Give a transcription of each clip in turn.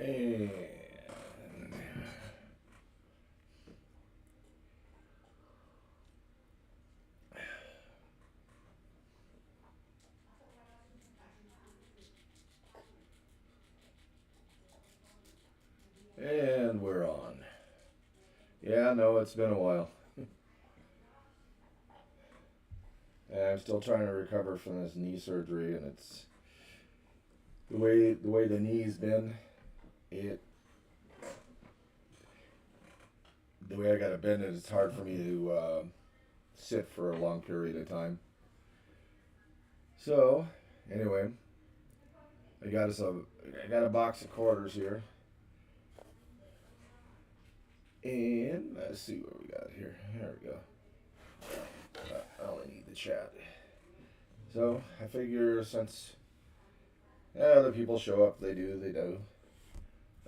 And we're on. Yeah, no, it's been a while. I'm still trying to recover from this knee surgery, and it's the way the knee's been. It the way I got to bend it, it's hard for me to sit for a long period of time. So, anyway, I got a box of quarters here, and let's see what we got here. There we go. I only need the chat. So I figure since other people show up, they do.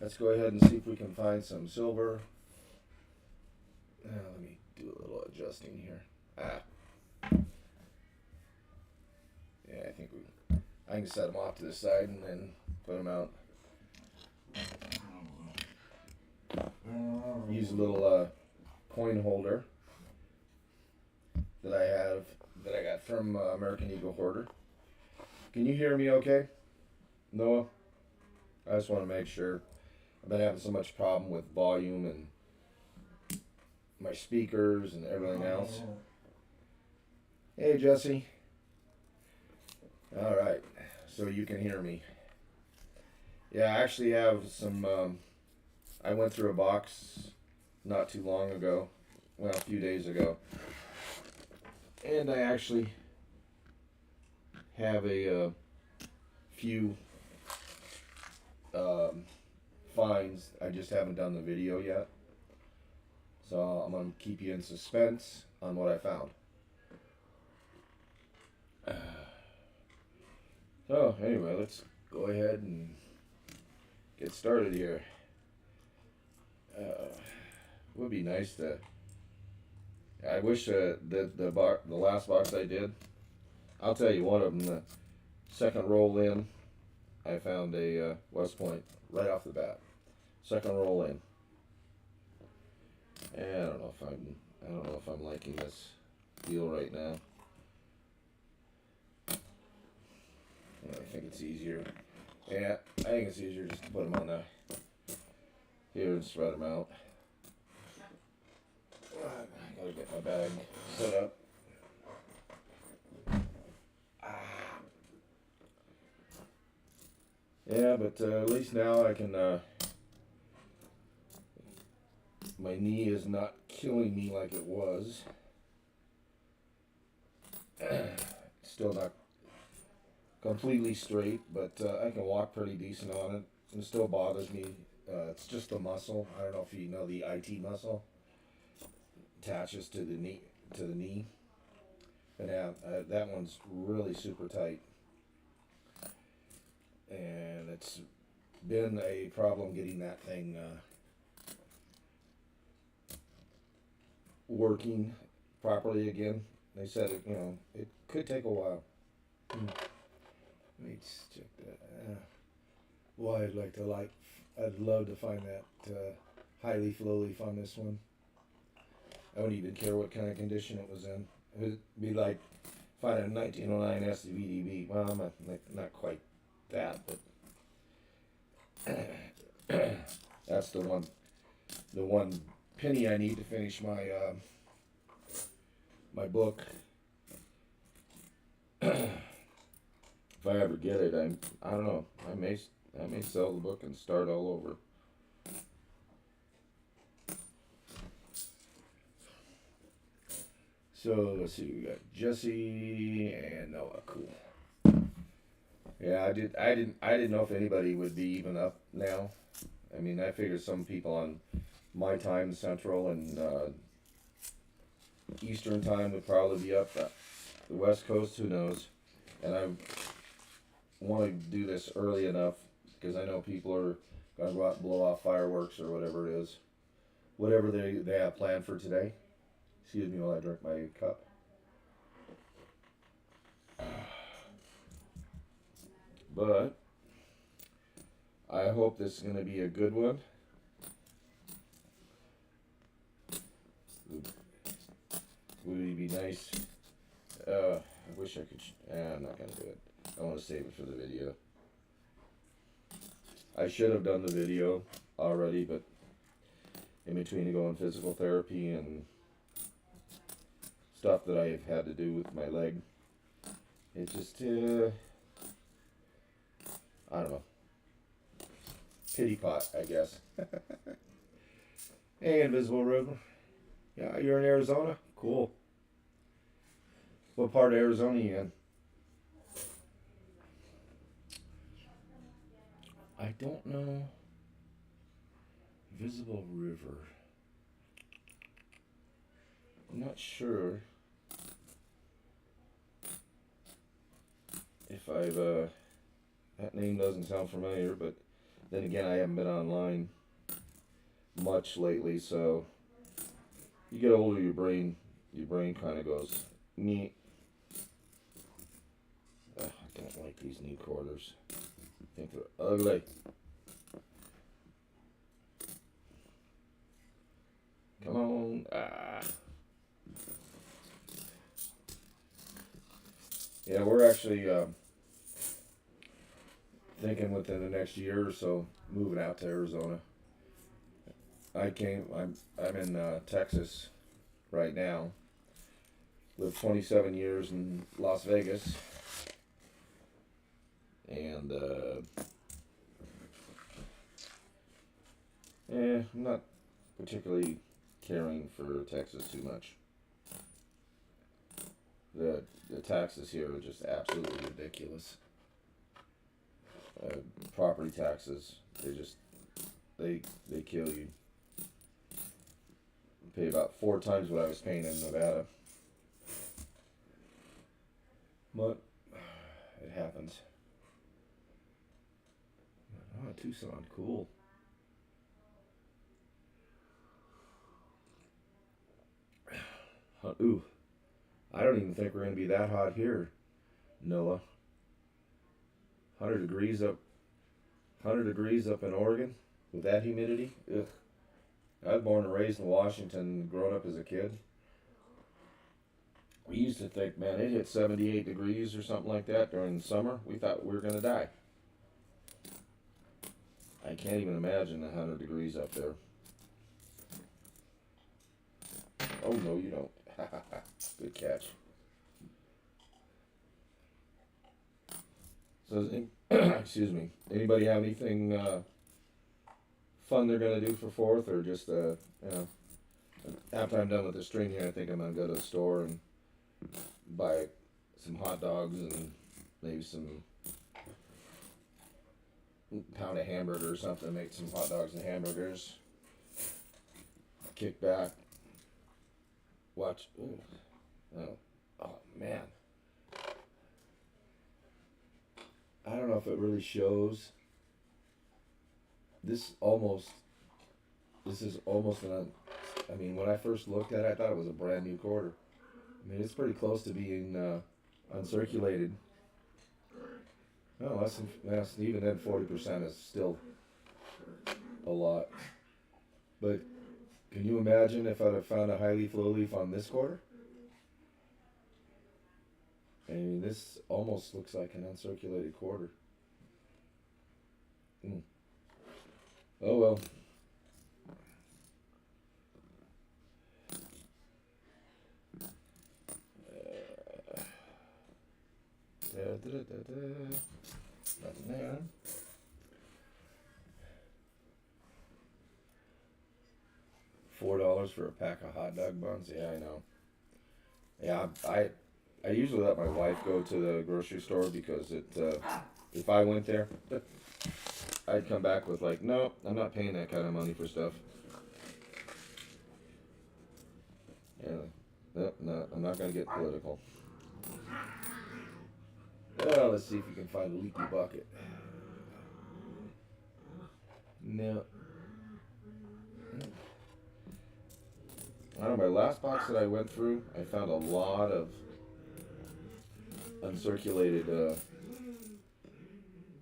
Let's go ahead and see if we can find some silver. Let me do a little adjusting here. Yeah, I can set them off to the side and then put them out. Use a little coin holder that I got from American Eagle Hoarder. Can you hear me okay, Noah? I just want to make sure. I've been having so much problem with volume and my speakers and everything else. Hey, Jesse. All right, so you can hear me. Yeah, I actually have some. I went through a box not too long ago, well, a few days ago, and I actually have a few finds. I just haven't done the video yet, so I'm gonna keep you in suspense on what I found. So anyway, let's go ahead and get started here. It would be nice to. I wish the last box I did. I'll tell you one of them. The second roll in, I found a West Point right off the bat. Second roll in. And I don't know if I'm liking this deal right now. I think it's easier. Yeah, I think it's easier just to put them on here and spread them out. I gotta get my bag set up. Yeah, but at least now I can. My knee is not killing me like it was. Still not completely straight, but I can walk pretty decent on it. It still bothers me. It's just the muscle. I don't know if you know the IT muscle attaches to the knee. And that one's really super tight, and it's been a problem getting that thing working properly again. They said it could take a while. Let me just check that. Boy, I'd love to find that highly flow leaf on this one. I don't even care what kind of condition it was in. It would be like finding a 1909 SVDB. Well, I'm not quite that, but that's the one penny I need to finish my my book. If I ever get it, I don't know. I may sell the book and start all over. So let's see. We got Jesse and Noah. Cool. Yeah, I didn't know if anybody would be even up now. I mean, I figured some people on my time, Central and Eastern time, would probably be up. The West Coast, who knows? And I want to do this early enough because I know people are gonna go out and blow off fireworks or whatever it is, whatever they have planned for today. Excuse me while I drink my cup. But I hope this is going to be a good one. Would it be nice? I wish I could. I'm not going to do it. I want to save it for the video. I should have done the video already, but in between going physical therapy and stuff that I've had to do with my leg, it just, I don't know. Pity pot, I guess. Hey, Invisible River. Yeah, you're in Arizona? Cool. What part of Arizona are you in? I don't know. Visible River. I'm not sure if I've, that name doesn't sound familiar, but then again, I haven't been online much lately, so you get older, your brain kind of goes, neat. Ugh, I don't like these new quarters. I think they're ugly. Come on. Yeah, we're actually thinking within the next year or so moving out to Arizona. I'm in Texas right now. Lived 27 years in Las Vegas, and I'm not particularly caring for Texas too much. The taxes here are just absolutely ridiculous. Property taxes, they kill you. Pay about 4 times what I was paying in Nevada. But it happens. Oh, Tucson, cool. Ooh, I don't even think we're gonna be that hot here, Noah. 100 degrees up in Oregon with that humidity. Ugh. I was born and raised in Washington, grown up as a kid. We used to think, man, it hit 78 degrees or something like that during the summer. We thought we were gonna die. I can't even imagine 100 degrees up there. Oh no, you don't. Good catch. So, excuse me. Anybody have anything fun they're gonna do for 4th, or just after I'm done with the string here, I think I'm gonna go to the store and buy some hot dogs and maybe some pound of hamburger or something. Make some hot dogs and hamburgers. Kick back. Watch. Ooh. Oh man. I don't know if it really shows. This is almost I mean, when I first looked at it, I thought it was a brand new quarter. I mean, it's pretty close to being uncirculated. Oh, even then, 40% is still a lot. But can you imagine if I'd have found a high leaf, low leaf on this quarter? I mean, this almost looks like an uncirculated quarter. Oh well. Nothing there. $4 for a pack of hot dog buns. Yeah, I know. Yeah, I usually let my wife go to the grocery store because if I went there, I'd come back with like, no, I'm not paying that kind of money for stuff. Yeah, no, I'm not gonna get political. Well, let's see if you can find a leaky bucket. No. I don't know, my last box that I went through, I found a lot of uncirculated,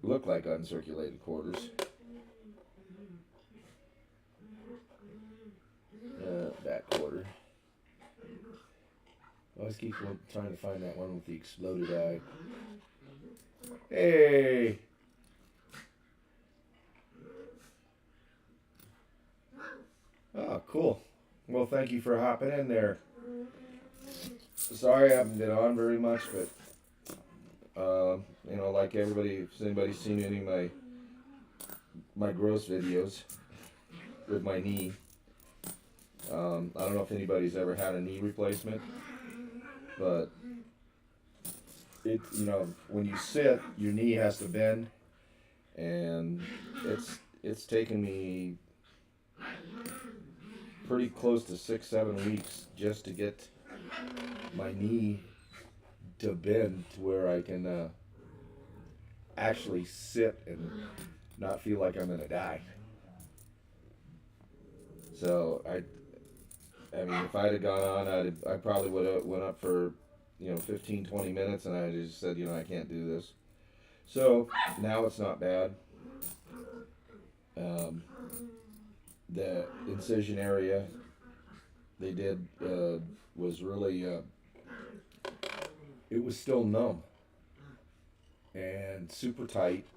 look like uncirculated quarters. just keep trying to find that one with the exploded eye. Hey! Oh, cool. Well, thank you for hopping in there. Sorry I haven't been on very much, but you know, like everybody, if anybody's seen any of my gross videos with my knee, I don't know if anybody's ever had a knee replacement, but it, you know, when you sit, your knee has to bend, and it's taken me pretty close to 6-7 weeks just to get my knee to bend to where I can actually sit and not feel like I'm gonna die. So I mean, if I'd have gone on, I probably would have went up for, you know, 15-20 minutes, and I just said, you know, I can't do this. So now it's not bad. The incision area they did was really, it was still numb and super tight.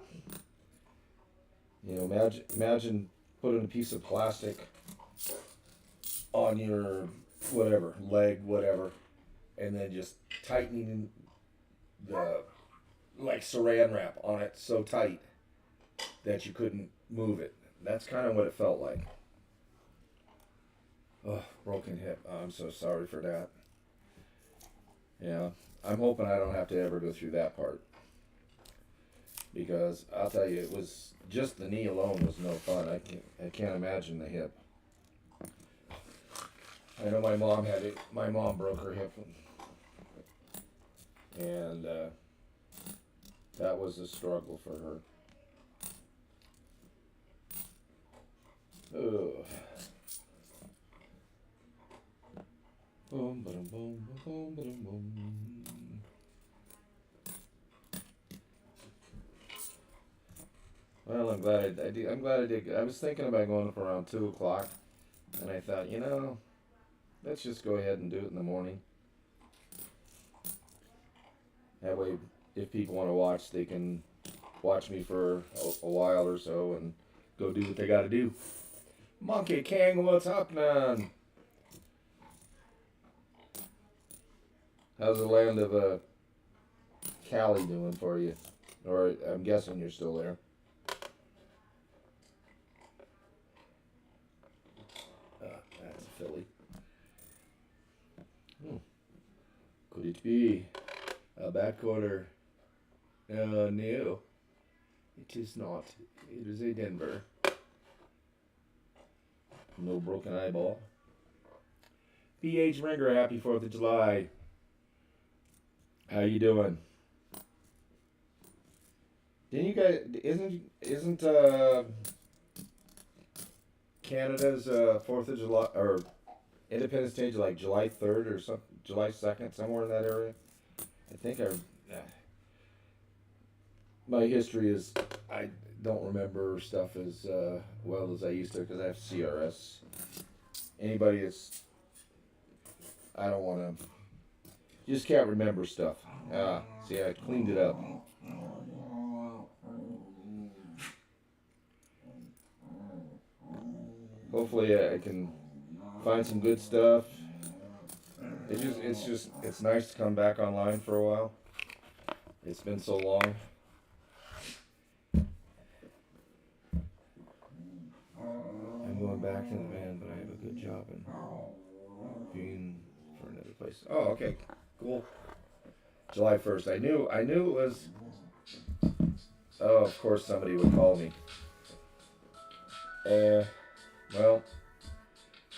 You know, imagine putting a piece of plastic on your whatever leg, whatever, and then just tightening the like saran wrap on it so tight that you couldn't move it. That's kind of what it felt like. Oh, broken hip. Oh, I'm so sorry for that. Yeah, I'm hoping I don't have to ever go through that part, because I'll tell you, it was just the knee alone was no fun. I can't imagine the hip. I know my mom had it. My mom broke her hip, and that was a struggle for her. Ugh. Boom, boom, boom, boom, boom, boom. Well, I'm glad I did. I'm glad I did. I was thinking about going up around 2 o'clock, and I thought, you know, let's just go ahead and do it in the morning. That way, if people want to watch, they can watch me for a while or so and go do what they got to do. Monkey King, what's happening? How's the land of Cali doing for you? Or I'm guessing you're still there. That's a filly. Could it be a back quarter? No, it is not. It is a Denver. No broken eyeball. BH Ringer, happy 4th of July. How you doing? Didn't you guys? Isn't Canada's 4th of July or Independence Day like July 3rd or something? July 2nd, somewhere in that area. I think my history is I don't remember stuff as well as I used to because I have CRS. Anybody that's I don't want to. Just can't remember stuff. See, I cleaned it up. Hopefully, I can find some good stuff. It's nice to come back online for a while. It's been so long. I'm going back to the van, but I have a good job in being for another place. Oh, okay. Cool. July 1st. I knew it was. Oh, of course somebody would call me. Well,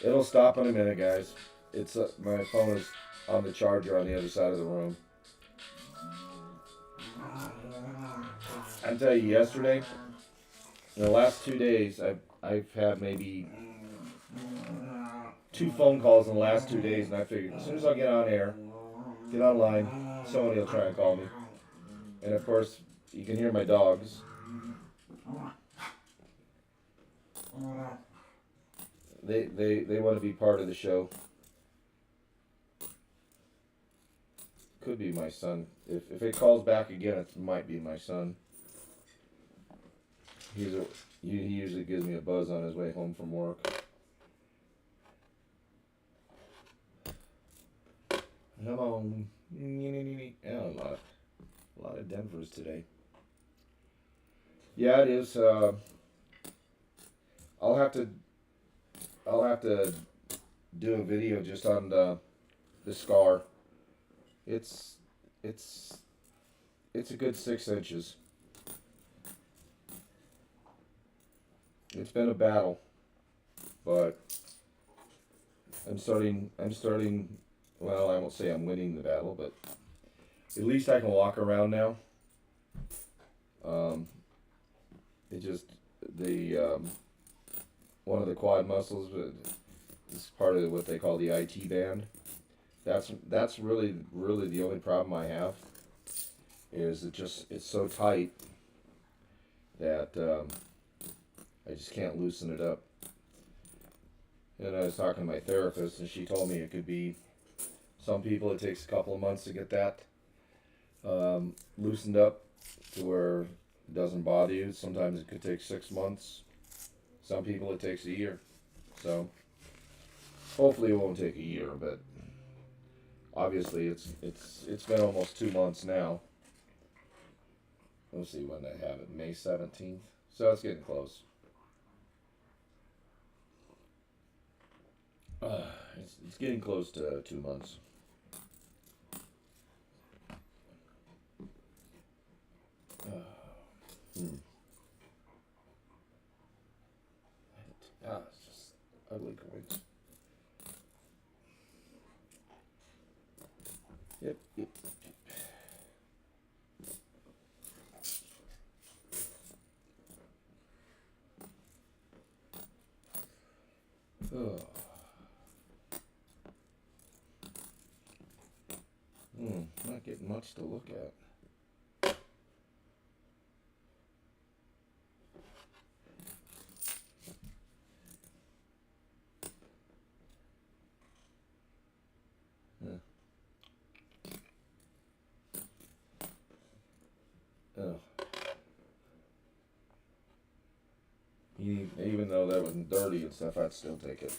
it'll stop in a minute, guys. It's my phone is on the charger on the other side of the room. I tell you, yesterday, in the last 2 days, I've had maybe 2 phone calls in the last 2 days, and I figured as soon as I get on air, get online, somebody will try and call me. And of course, you can hear my dogs. They want to be part of the show. could be my son. If it calls back again, it might be my son. He usually gives me a buzz on his way home from work. Come on. Yeah, a lot of Denvers today. Yeah, it is. I'll have to I'll have to do a video just on the scar. It's it's it's a good 6 inches. It's been a battle, but I'm starting. Well, I won't say I'm winning the battle, but at least I can walk around now. Um, it just the one of the quad muscles is part of what they call the IT band. That's really the only problem I have is it's so tight that I just can't loosen it up. And I was talking to my therapist, and she told me it could be some people it takes a couple of months to get that loosened up to where it doesn't bother you. Sometimes it could take 6 months. Some people it takes a year. So hopefully it won't take a year, but obviously it's been almost 2 months now. We'll see when I have it, May 17th. So it's getting close. It's getting close to 2 months. Hmm. It's just ugly coins. Yep. Oh. Not getting much to look at. Oh. Even though that was dirty and stuff, I'd still take it.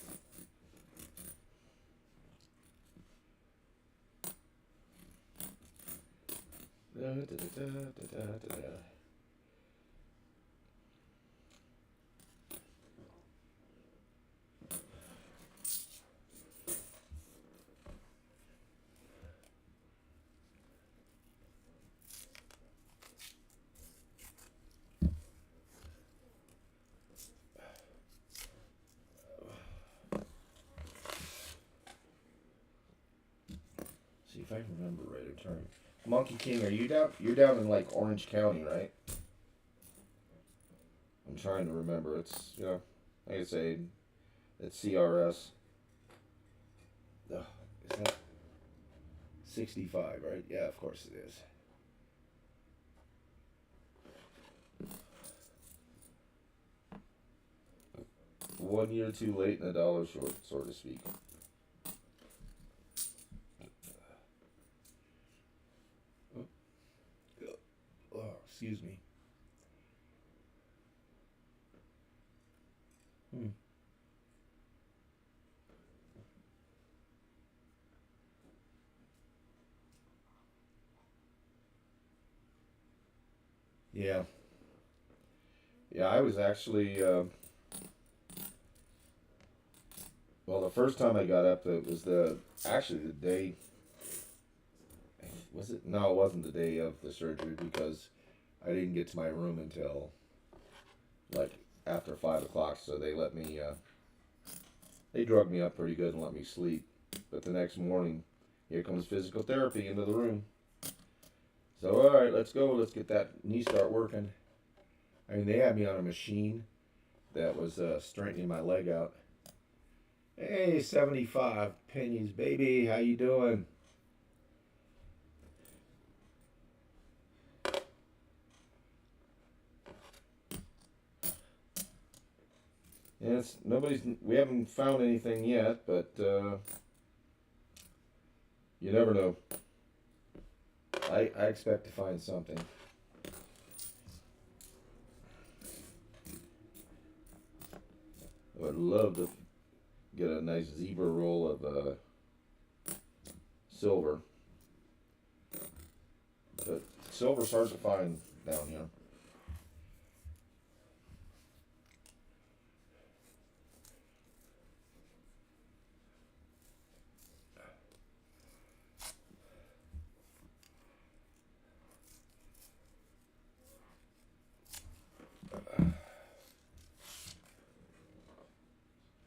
See if I can remember right in turn. Monkey King, are you down? You're down in like Orange County, right? I'm trying to remember. It's like I say, it's CRS. Ugh, is that 65, right? Yeah, of course it is. One year too late and a dollar short, so to speak. Oh, excuse me. Yeah. Yeah, I was actually, well, the first time I got up, it was actually the day, was it? No, it wasn't the day of the surgery because I didn't get to my room until like after 5 o'clock, so they drugged me up pretty good and let me sleep. But the next morning, here comes physical therapy into the room. So, all right, let's go. Let's get that knee start working. I mean, they had me on a machine that was straightening my leg out. Hey, 75 pennies, baby. How you doing? Yeah, we haven't found anything yet, but you never know. I expect to find something. I would love to get a nice zebra roll of silver. But silver's hard to find down here.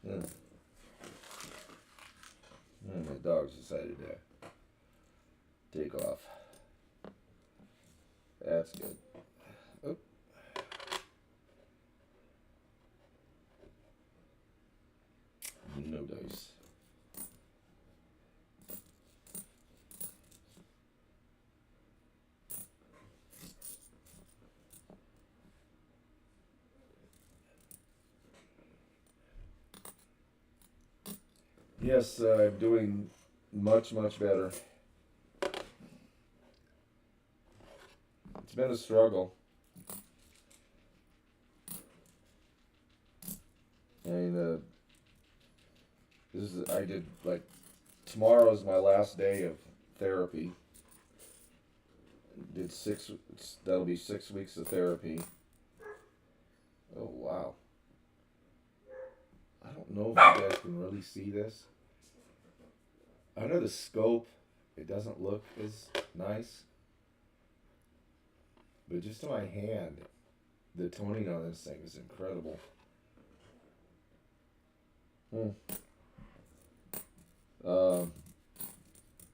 Yeah. And my dog's decided to take off. That's good. Oh. No dice. Yes, I'm doing much better. It's been a struggle. I mean, I did like tomorrow's my last day of therapy. Did that'll be 6 weeks of therapy. Oh wow. I don't know if you guys can really see this. Under the scope, it doesn't look as nice. But just to my hand, the toning on this thing is incredible.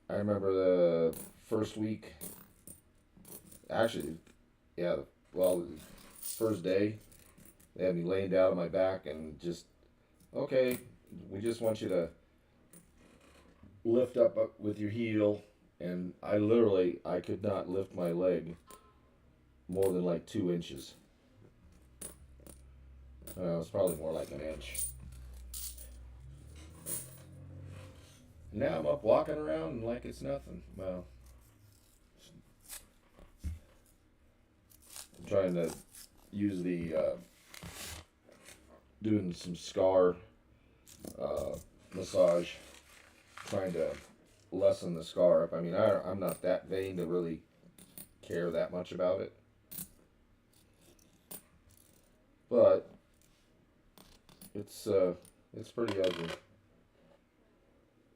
I remember the first week, actually, yeah, well, the first day, they had me laying down on my back and just, okay, we just want you to lift up with your heel. And I could not lift my leg more than like 2 inches. It was probably more like an inch. Now I'm up walking around and like it's nothing. Well, I'm trying to use doing some scar massage, trying to lessen the scar up. I mean, I'm not that vain to really care that much about it. But it's pretty ugly.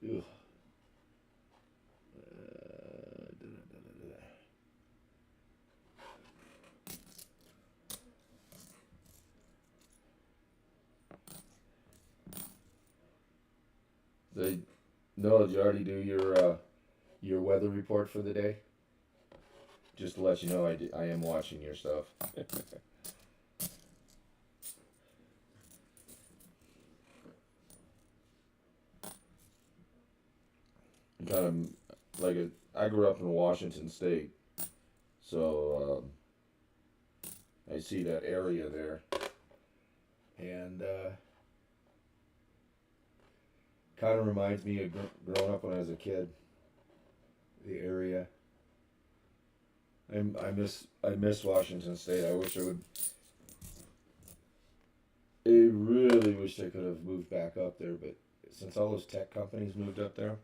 Ugh. Noah, did you already do your weather report for the day? Just to let you know, I am watching your stuff. Kind of like I grew up in Washington State, so I see that area there, and kind of reminds me of growing up when I was a kid. The area. I miss Washington State. I wish I would. I really wish I could have moved back up there, but since all those tech companies moved up there,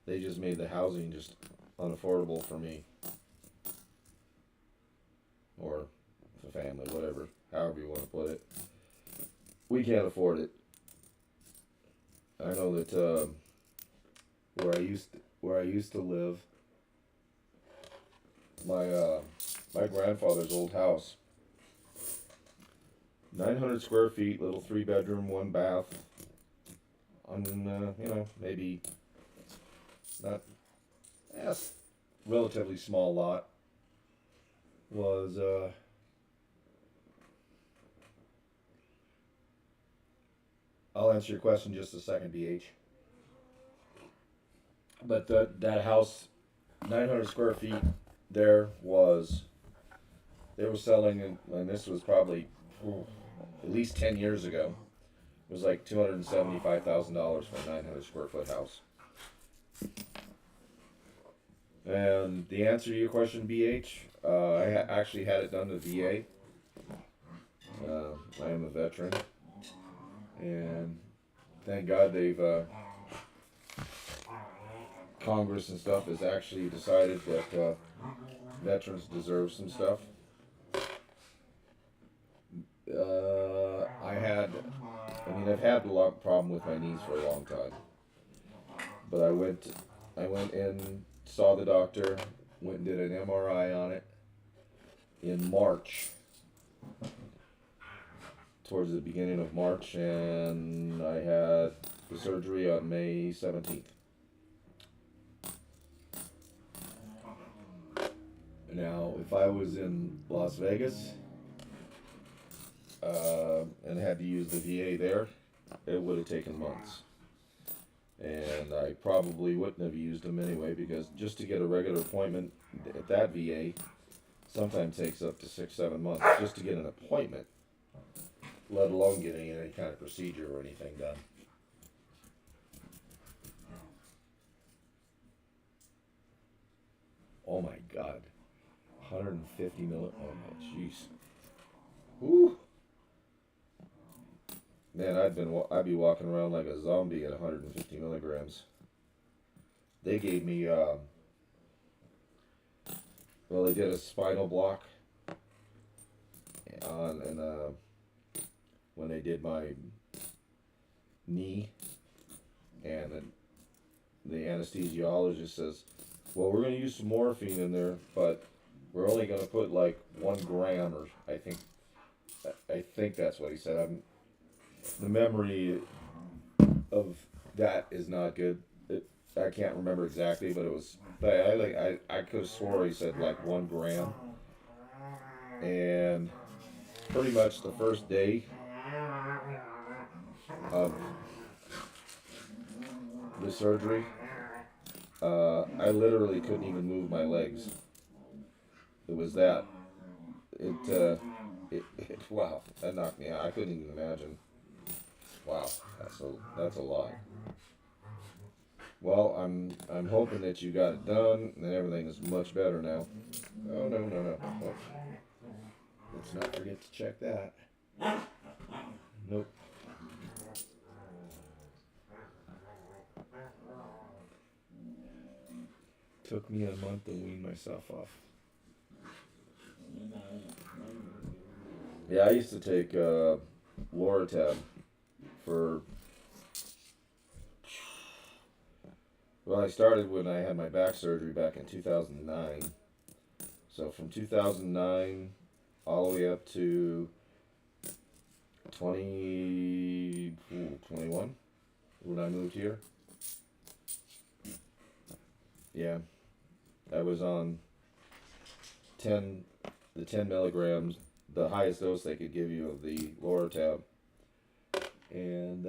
they just made the housing just unaffordable for me. Or the family, whatever, however you want to put it. We can't afford it. I know that where I used to live, my grandfather's old house, 900 square feet, little 3-bedroom, 1 bath, on maybe not, relatively small lot, was I'll answer your question in just a second, BH. But that house, 900 square feet, they were selling, and this was probably at least 10 years ago. It was like $275,000 for a 900 square foot house. And the answer to your question, BH, actually had it done to VA. I am a veteran, and thank God they've Congress and stuff has actually decided that veterans deserve some stuff. I've had a lot problem with my knees for a long time, but I went and saw the doctor, went and did an MRI on it in March, towards the beginning of March, and I had the surgery on May 17th. Now, if I was in Las Vegas and had to use the VA there, it would have taken months. And I probably wouldn't have used them anyway, because just to get a regular appointment at that VA sometimes takes up to 6-7 months just to get an appointment, let alone getting any kind of procedure or anything done. Oh my God, 150 milligrams. Oh jeez. Whew. Man, I'd be walking around like a zombie at 150 milligrams. They gave me they did a spinal block on and when they did my knee, and the anesthesiologist says, well, we're going to use some morphine in there, but we're only going to put like 1 gram, or I think that's what he said. The memory of that is not good. I can't remember exactly, but it was. I could have swore he said like 1 gram, and pretty much the first day of the surgery, I literally couldn't even move my legs. It was that. Wow, that knocked me out. I couldn't even imagine. Wow, that's a lot. Well, I'm hoping that you got it done and everything is much better now. Oh no. Oh, let's not forget to check that. Nope. Took me a month to wean myself off. Yeah, I used to take Loratab for. Well, I started when I had my back surgery back in 2009. So from 2009 all the way up to 21 when I moved here. Yeah, I was on the 10 milligrams, the highest dose they could give you of the Loratab. And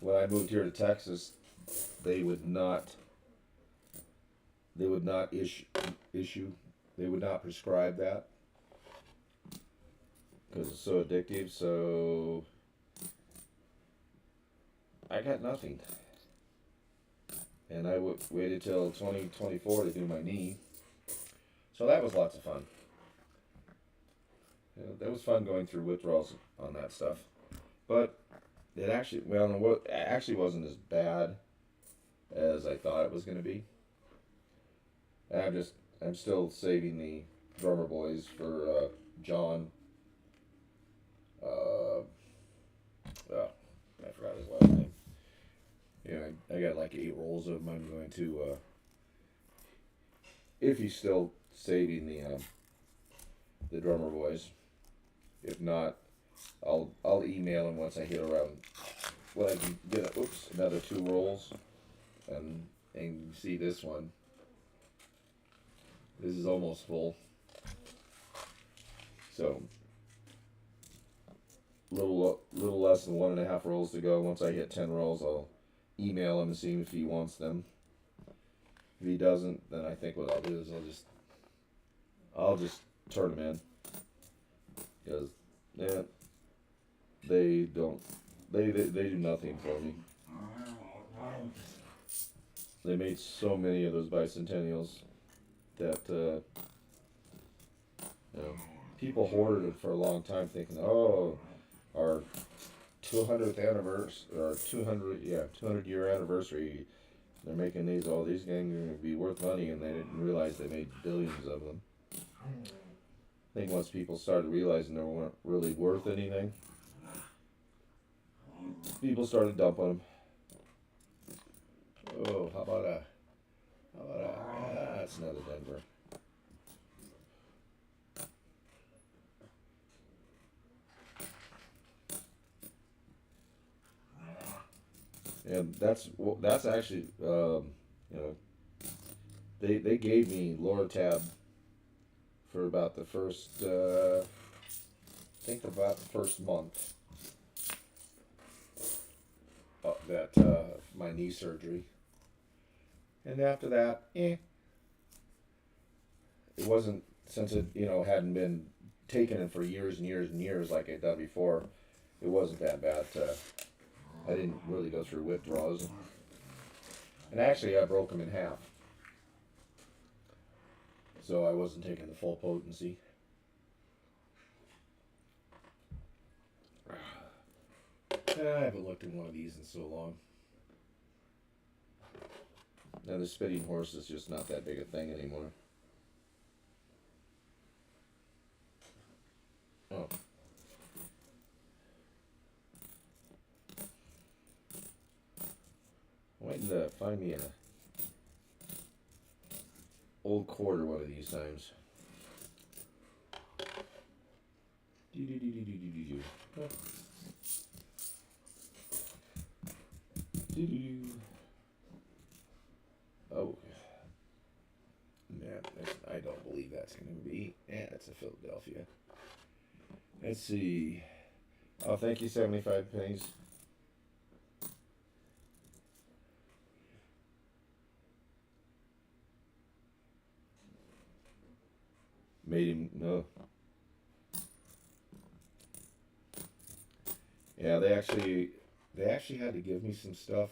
when I moved here to Texas, they would not prescribe that because it's so addictive. So I got nothing, and I waited till 2024 to do my knee. So that was lots of fun. That was fun going through withdrawals on that stuff, but it actually wasn't as bad as I thought it was going to be. I'm still saving the Drummer Boys for John. I forgot his last name. Yeah, I got like 8 rolls of them. I'm going to, if he's still saving the Drummer Boys. If not, I'll email him once I hit around. Well, I can get another 2 rolls, and see this one. This is almost full. So little less than 1.5 rolls to go. Once I hit 10 rolls, I'll email him and see if he wants them. If he doesn't, then I think what I'll do is I'll just turn them in, because they do nothing for me. They made so many of those bicentennials that you know, people hoarded it for a long time, thinking, "Oh, our 200th anniversary or 200 year anniversary. They're making these. All these games are going to be worth money," and they didn't realize they made billions of them. I think once people started realizing they weren't really worth anything, people started dumping them. Oh, how about a? How about a? That's another Denver. And that's actually you know they gave me Lortab for about the first I think about the first month of that my knee surgery, and after that, it wasn't, since it hadn't been taken in for years and years and years like I'd done before. It wasn't that bad. I didn't really go through withdrawals, and actually I broke them in half, so I wasn't taking the full potency. I haven't looked at one of these in so long. Now the spitting horse is just not that big a thing anymore. Oh. I'm waiting to find me an old quarter one of these times. Oh, man, I don't believe that's going to be. Yeah, it's a Philadelphia. Let's see. Oh, thank you, 75 pennies. Made him, no. Yeah, they actually had to give me some stuff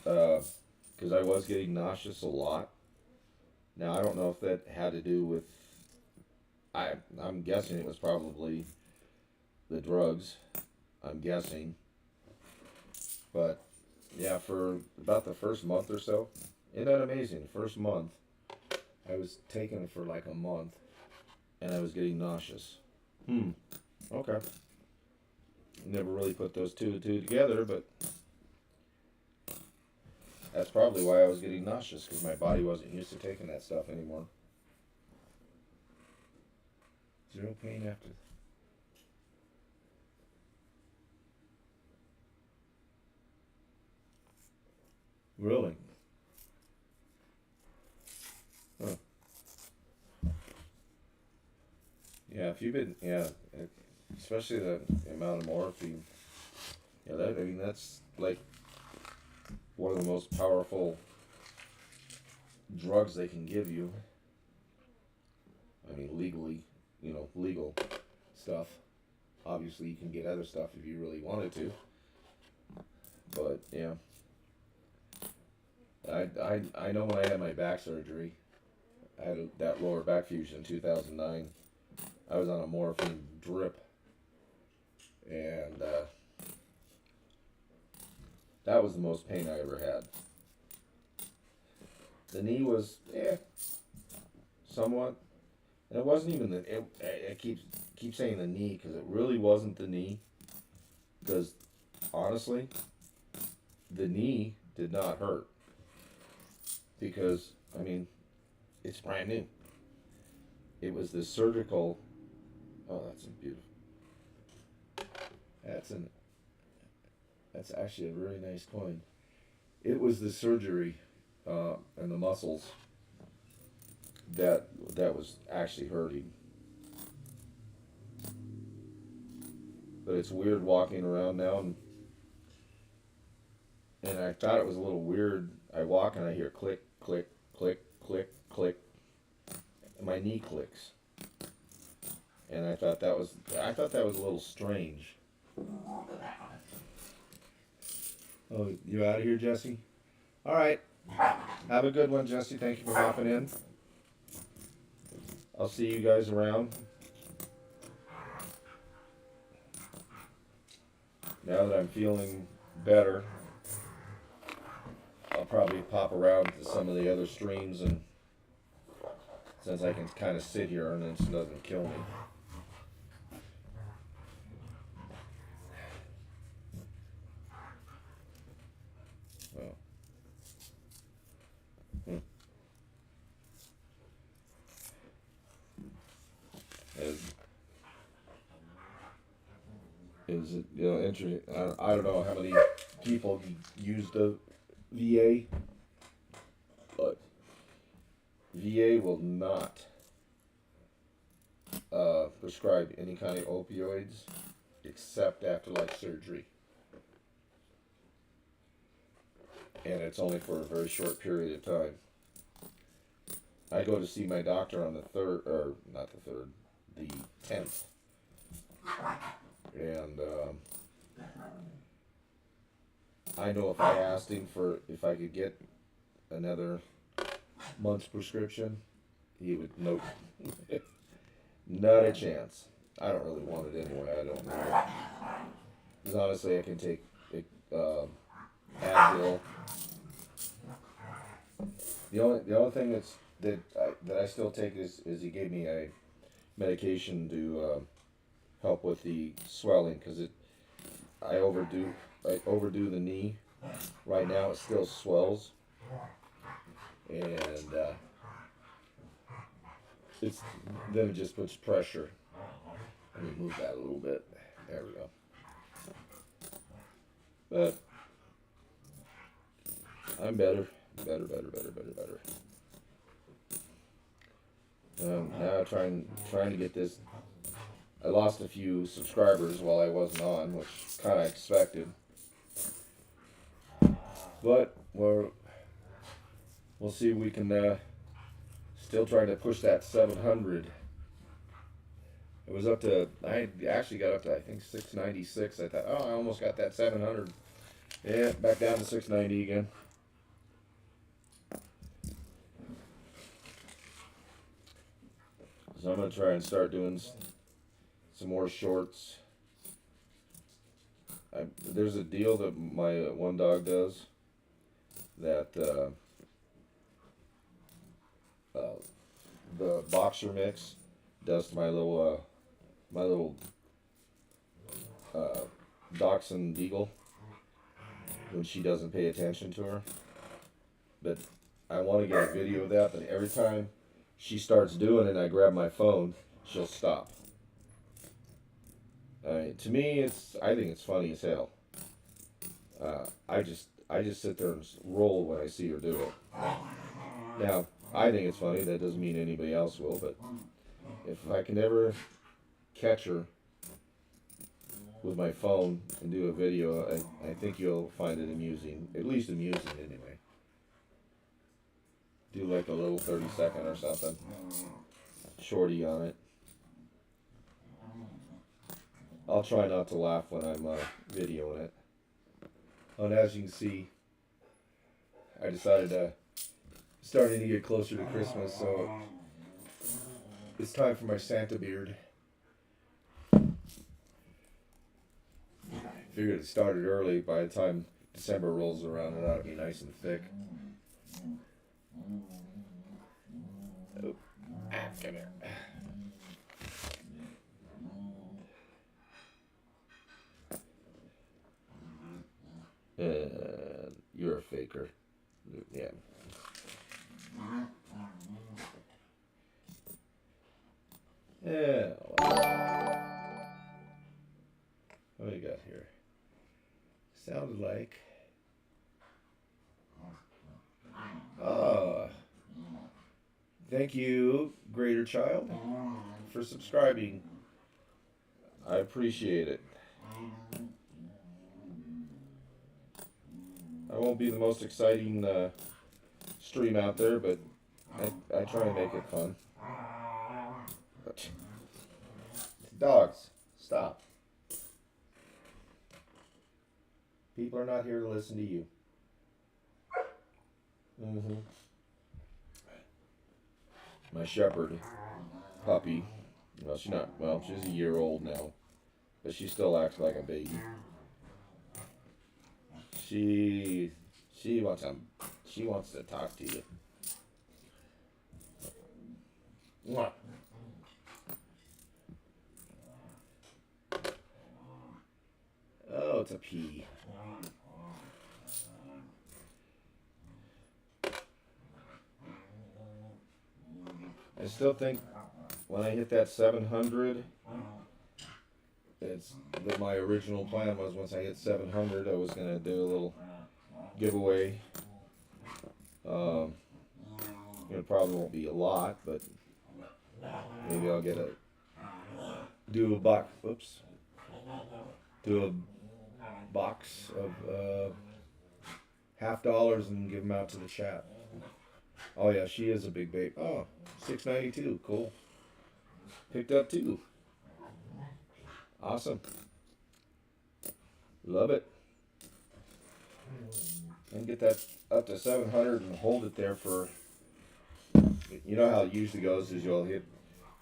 because I was getting nauseous a lot. Now I don't know if that had to do with. I'm guessing it was probably the drugs. I'm guessing, but yeah, for about the first month or so, isn't that amazing? First month, I was taking it for like a month, and I was getting nauseous. Okay. Never really put those two and two together, but that's probably why I was getting nauseous, because my body wasn't used to taking that stuff anymore. Zero pain after. Really? Huh. Yeah, if you've been, especially the amount of morphine. Yeah, that's like one of the most powerful drugs they can give you. I mean, legally, legal stuff. Obviously, you can get other stuff if you really wanted to. But yeah, I know when I had my back surgery, I had that lower back fusion in 2009. I was on a morphine drip, and that was the most pain I ever had. The knee was, somewhat. And it wasn't even I keep saying the knee, because it really wasn't the knee. Because honestly, the knee did not hurt. Because, I mean, it's brand new. It was the surgical. Oh, that's beautiful. That's an. That's actually a really nice coin. It was the surgery and the muscles that was actually hurting. But it's weird walking around now, and I thought it was a little weird. I walk and I hear click, click, click, click, click, and my knee clicks. And I thought that was a little strange. Oh, you out of here, Jesse? All right. Have a good one, Jesse. Thank you for hopping in. I'll see you guys around. Now that I'm feeling better, I'll probably pop around to some of the other streams, and since I can kind of sit here and it doesn't kill me. Well, is it, you know, interesting? I don't know how many people use the VA, but VA will not prescribe any kind of opioids except after like surgery, and it's only for a very short period of time. I go to see my doctor on the third, or not the third, the 10th, and I know if I asked him for if I could get another month's prescription, he would nope, not a chance. I don't really want it anyway. I don't know. Because honestly, I can take Advil. The only thing that I still take is he gave me a medication to help with the swelling, because I overdo the knee. Right now it still swells, and then it just puts pressure. Let me move that a little bit. There we go. But I'm better. Now trying to get this. I lost a few subscribers while I wasn't on, which kind of expected. But we'll see if we can still try to push that 700. It was up to, I actually got up to, I think, 696. I thought, oh, I almost got that 700. Yeah, back down to 690 again. So I'm going to try and start doing some more shorts. There's a deal that my one dog does that the boxer mix does to my little dachshund beagle when she doesn't pay attention to her. But I want to get a video of that, but every time she starts doing it, I grab my phone, she'll stop. To me, I think it's funny as hell. I just sit there and roll when I see her do it. Now, I think it's funny. That doesn't mean anybody else will, but if I can ever catch her with my phone and do a video, I think you'll find it amusing. At least amusing, anyway. Do like a little 30-second or something. Shorty on it. I'll try not to laugh when I'm videoing it. And as you can see, I decided to starting to get closer to Christmas, so it's time for my Santa beard. Figured it started early. By the time December rolls around, it ought to be nice and thick. Oh, come here. You're a faker. Yeah. Yeah. What do we got here? Sounded like. Oh. Thank you, Greater Child, for subscribing. I appreciate it. I won't be the most exciting stream out there, but I try and make it fun. Dogs, stop. People are not here to listen to you. Hmm. My shepherd puppy. Well, she's not. Well, she's a year old now, but she still acts like a baby. She she wants to she wants to talk to you. Mwah. Oh, it's a pea. I still think when I hit that 700, it's that my original plan was once I hit 700, I was gonna do a little giveaway. Um, it probably won't be a lot, but maybe I'll get a do a box. Whoops, do a box of $50 and give them out to the chat. Oh yeah, she is a big babe. Oh, 692, cool. Picked up two. Awesome. Love it. And get that up to 700 and hold it there for. You know how it usually goes is you'll hit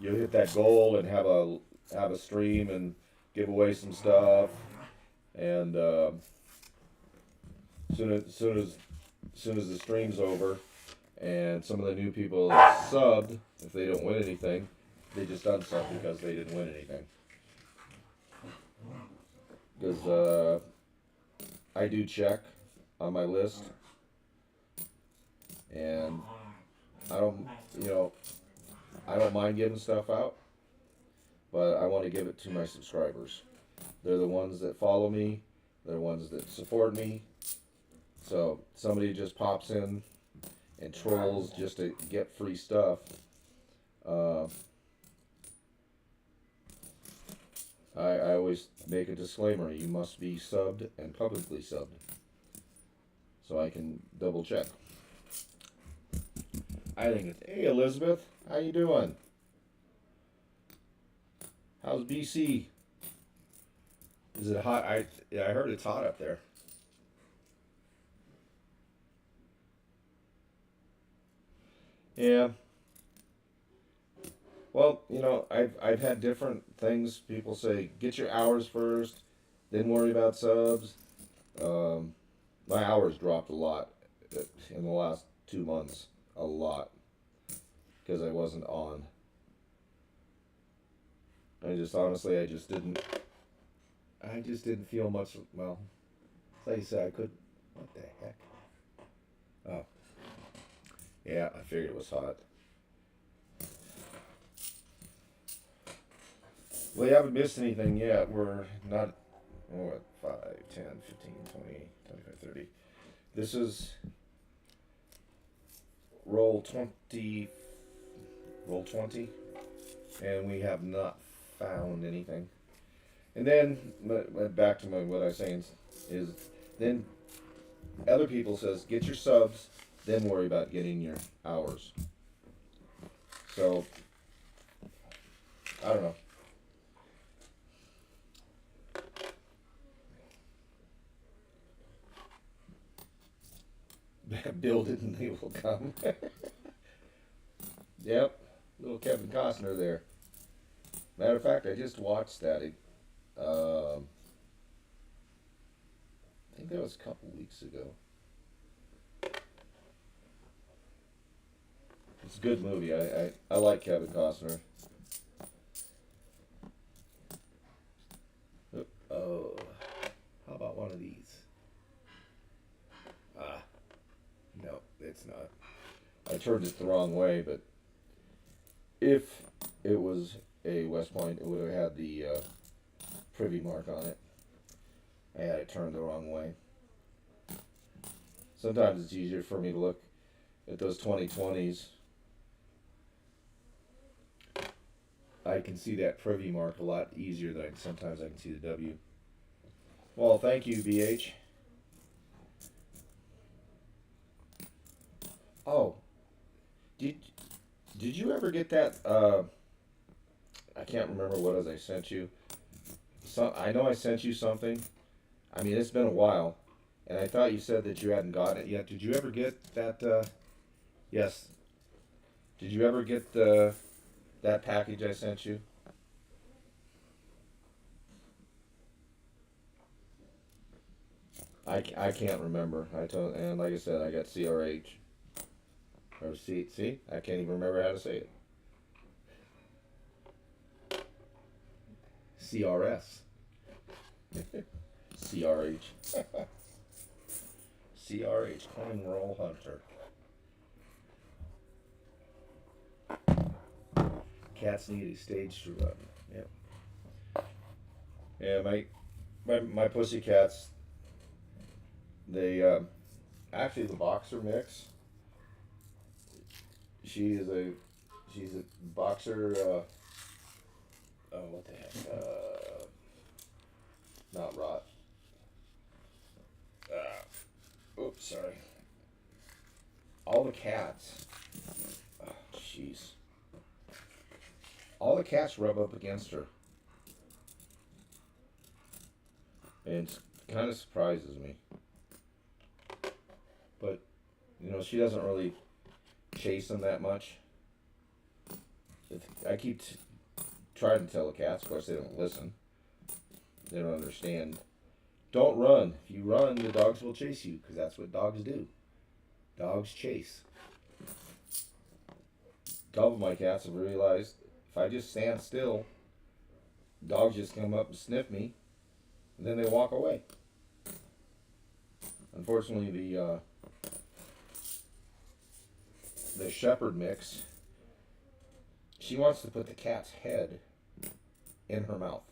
that goal and have a stream and give away some stuff, and soon as the stream's over, and some of the new people subbed, if they don't win anything, they just unsub because they didn't win anything. Because I do check on my list, and I don't, you know, I don't mind giving stuff out, but I want to give it to my subscribers. They're the ones that follow me. They're the ones that support me. So somebody just pops in and trolls just to get free stuff. Uh, I always make a disclaimer. You must be subbed and publicly subbed, so I can double check. I think it's, hey Elizabeth, how you doing? How's BC? Is it hot? I heard it's hot up there. Yeah. Well, I've had different things. People say get your hours first, then worry about subs. Um, my hours dropped a lot in the last 2 months, a lot, because I wasn't on. I just honestly, I just didn't feel much. Well, like you said, I could. What the heck? Oh, yeah, I figured it was hot. Well, you haven't missed anything yet. We're not, what, 5, 10, 15, 20, 25, 30. This is roll 20, roll 20, and we have not found anything. And then, back to what I was saying, is then other people says, get your subs, then worry about getting your hours. So, I don't know. Build it and they will come. Yep, little Kevin Costner there. Matter of fact, I just watched that. I think that was a couple weeks ago. It's a good movie. I like Kevin Costner. Oh, how about one of these? Ah, no, it's not. I turned it the wrong way, but if it was a West Point, it would have had the privy mark on it. I had it turned the wrong way. Sometimes it's easier for me to look at those 2020s. I can see that privy mark a lot easier than sometimes I can see the W. Well, thank you, BH. Oh, did did you ever get that? I can't remember what it was I sent you. I know I sent you something. I mean, it's been a while, And I thought you said that you hadn't gotten it yet. Did you ever get that? Yes. Did you ever get that package I sent you? I can't remember. I told, and like I said, I got CRH or C. I can't even remember how to say it. CRS. CRH. CRH. Coin Roll Hunter. Cats need a stage to run. Yep. Yeah, my pussy cats. They actually the boxer mix. She is a she's a boxer. Oh, what the heck? Not rot. Oops, sorry. All the cats. Oh, jeez. All the cats rub up against her, and it kind of surprises me. But she doesn't really chase them that much. I keep trying to tell the cats. Of course, they don't listen. They don't understand. Don't run. If you run, the dogs will chase you because that's what dogs do. Dogs chase. A couple of my cats have realized if I just stand still, dogs just come up and sniff me, and then they walk away. Unfortunately, the shepherd mix, she wants to put the cat's head in her mouth.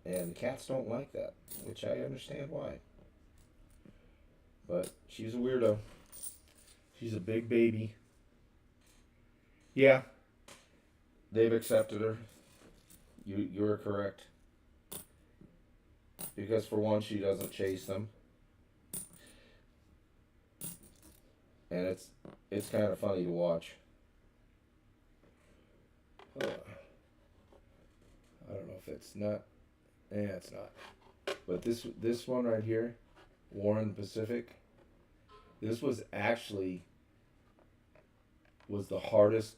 And the cats don't like that, which I understand why. But she's a weirdo. She's a big baby. Yeah, they've accepted her. You're correct. Because for one, she doesn't chase them. And it's kind of funny to watch. I don't know if it's not. Yeah, it's not. But this one right here, Warren Pacific, this was the hardest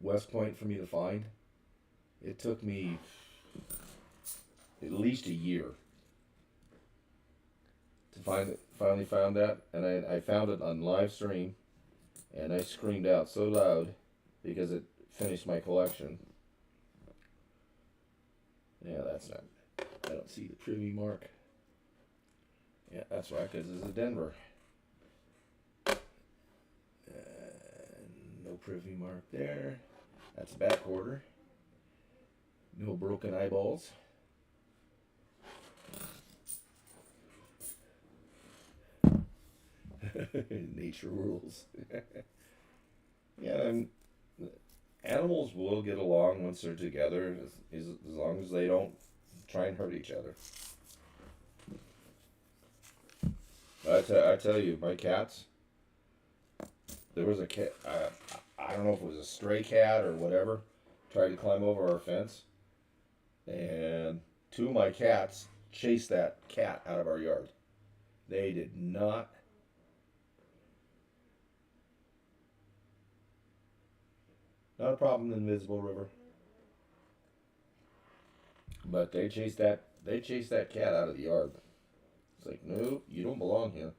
West Point for me to find. It took me at least a year to find it. Finally found that, and I found it on live stream, and I screamed out so loud because it finished my collection. Yeah, that's not. I don't see the privy mark. Yeah, that's right, because it's a Denver. No privy mark there. That's back quarter. No broken eyeballs. Nature rules. Yeah, and animals will get along once they're together, as long as they don't try and hurt each other. I tell you, my cats. There was a cat. I don't know if it was a stray cat or whatever. Tried to climb over our fence, and two of my cats chased that cat out of our yard. They did not. Not a problem in Invisible River. But they chased that cat out of the yard. It's like, no, you don't belong here.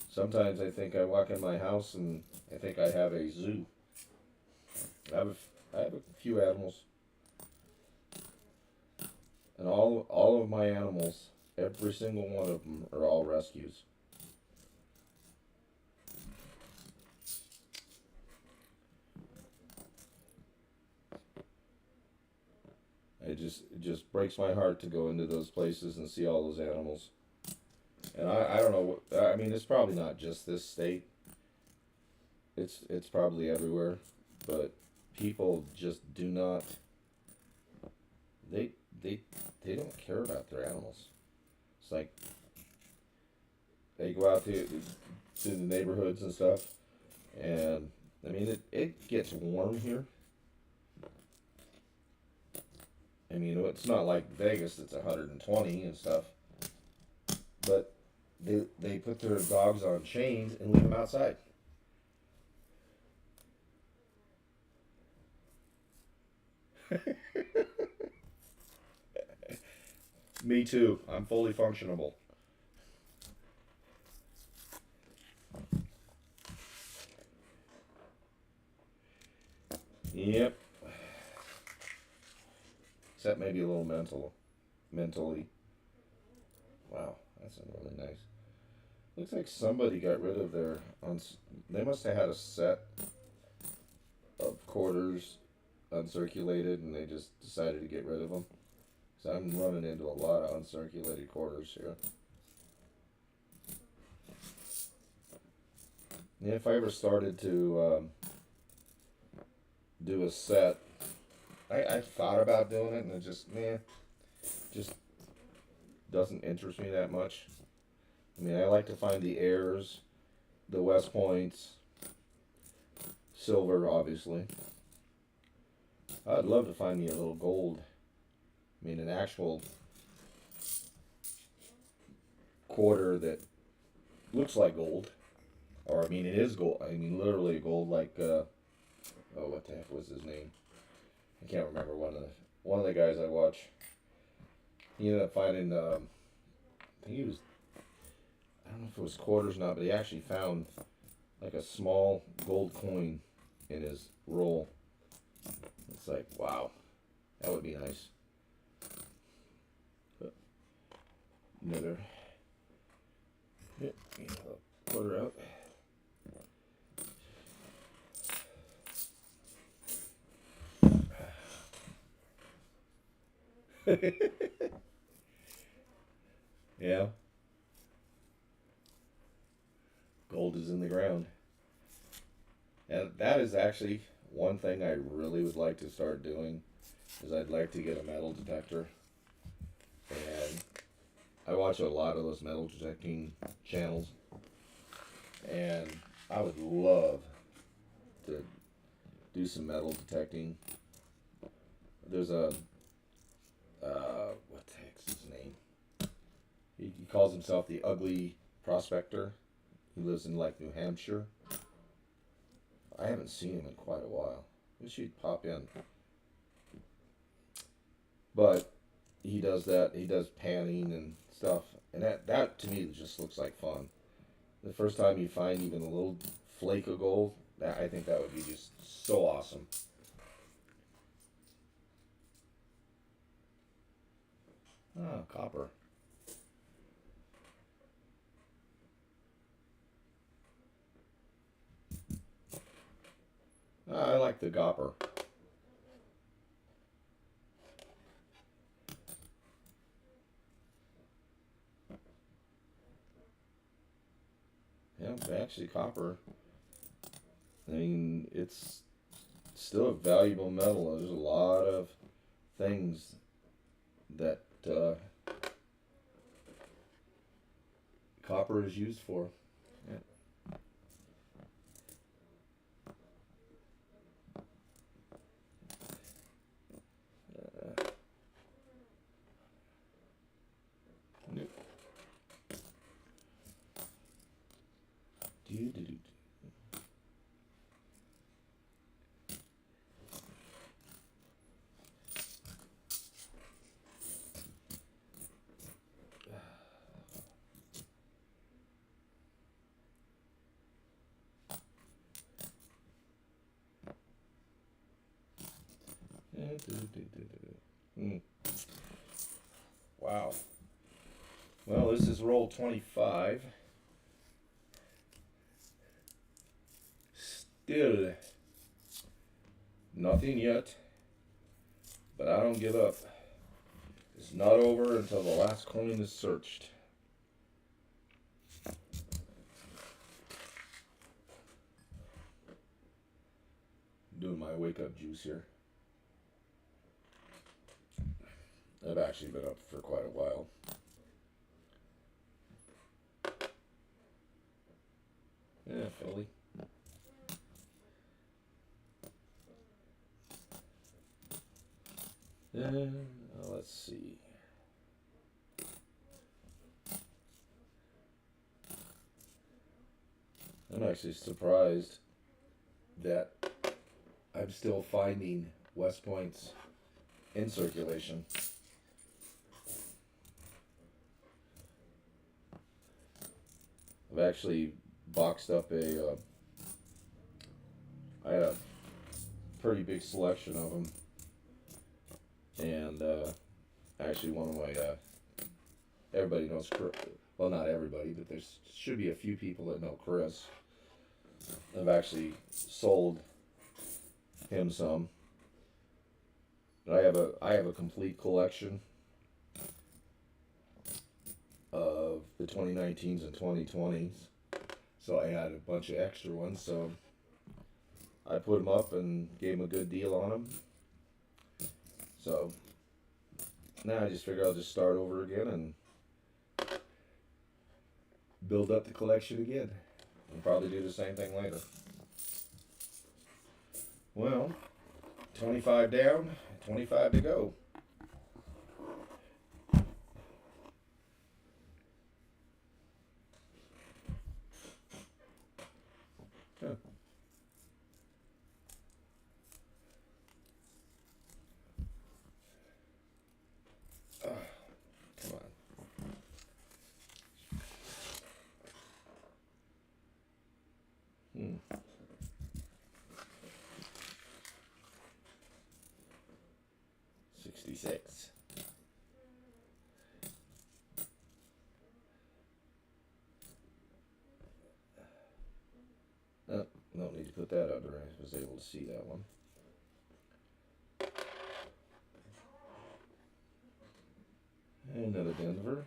Sometimes I think I walk in my house and I think I have a zoo. I have a few animals. And all of my animals, every single one of them are all rescues. It just breaks my heart to go into those places and see all those animals. And I don't know what, I mean, it's probably not just this state. It's probably everywhere, but people just do not. They they don't care about their animals. It's like they go out to the neighborhoods and stuff, and I mean it gets warm here. I mean, it's not like Vegas that's 120 and stuff, but they put their dogs on chains and leave them outside. Me too. I'm fully functionable. Yep. Except maybe a little mentally. Wow, that's really nice. Looks like somebody got rid of their. They must have had a set of quarters uncirculated, and they just decided to get rid of them. So I'm running into a lot of uncirculated quarters here. Yeah, if I ever started to do a set, I thought about doing it, and it just doesn't interest me that much. I mean, I like to find the airs, the West Points, silver, obviously. I'd love to find me a little gold. I mean, an actual quarter that looks like gold. Or, I mean, it is gold. I mean, literally gold, like, oh, what the heck was his name? I can't remember one of the guys I watch. He ended up finding, I think he was, I don't know if it was quarters or not, but he actually found, like, a small gold coin in his roll. It's like, wow, that would be nice. But another, yeah, quarter out. Yeah, gold is in the ground. And that is actually one thing I really would like to start doing is I'd like to get a metal detector. And I watch a lot of those metal detecting channels. And I would love to do some metal detecting. There's a, what the heck's his name? He calls himself the Ugly Prospector. He lives in like New Hampshire. I haven't seen him in quite a while. Wish he'd pop in. But he does that. He does panning and stuff, and that to me just looks like fun. The first time you find even a little flake of gold, that I think that would be just so awesome. Ah, copper. Ah, I like the copper. Yeah, actually, copper. I mean, it's still a valuable metal. There's a lot of things that copper is used for. Yeah. Nope. Do, do, do. Mm. Wow. Well, this is roll 25. Still nothing yet, but I don't give up. It's not over until the last coin is searched. Doing my wake up juice here. I've actually been up for quite a while. Yeah, Philly. Yeah, Let's see. I'm actually surprised that I'm still finding West Points in circulation. I've actually boxed up I had a pretty big selection of them, and actually one of my, everybody knows Chris. Well, not everybody, but there should be a few people that know Chris. I've actually sold him some. I have a complete collection of the 2019s and 2020s. So I had a bunch of extra ones, so I put them up and gave him a good deal on them. So now I just figure I'll just start over again and build up the collection again. And probably do the same thing later. Well, 25 down, 25 to go. Huh. Come on. 66. No, no need to put that under. I was able to see that one. Another Denver.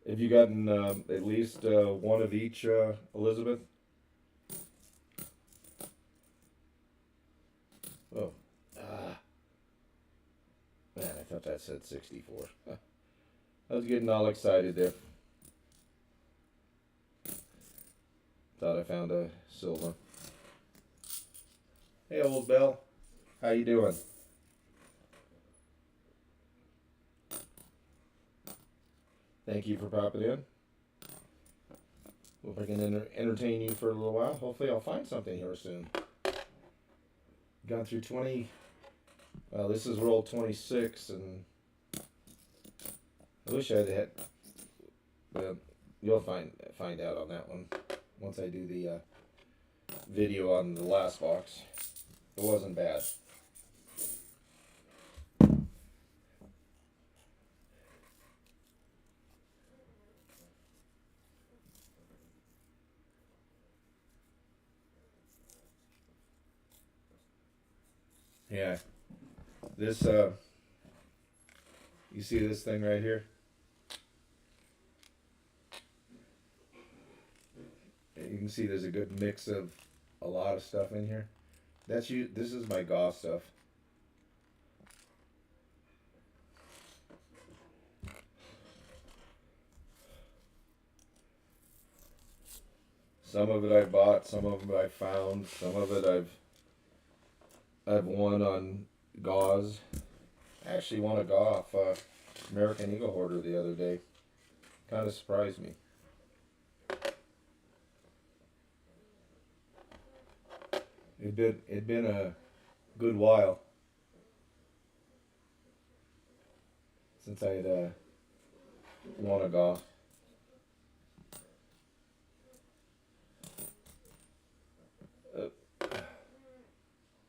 Have you gotten at least one of each, Elizabeth? Oh, man, I thought that said 64. I was getting all excited there. Thought I found a silver. Hey, old Bell, how you doing? Thank you for popping in. Hope I can entertain you for a little while. Hopefully I'll find something here soon. Gone through 20. Well, this is roll 26, and I wish I had. But you'll find out on that one once I do the video on the last box. It wasn't bad. Yeah. This, you see this thing right here? You can see there's a good mix of a lot of stuff in here. That's you. This is my Goss stuff. Some of it I bought, some of it I found, some of it I've won on gauze. I actually won a GAW off American Eagle Hoarder the other day. Kind of surprised me. It'd been a good while since I'd won a GAW.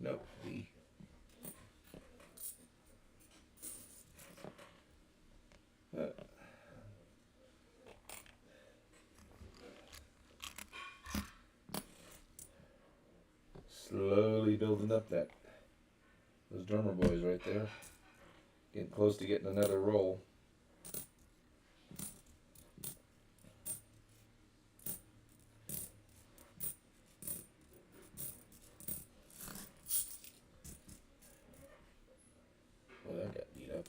Nope. Slowly building up those drummer boys right there. Getting close to getting another roll. Well, that got beat up.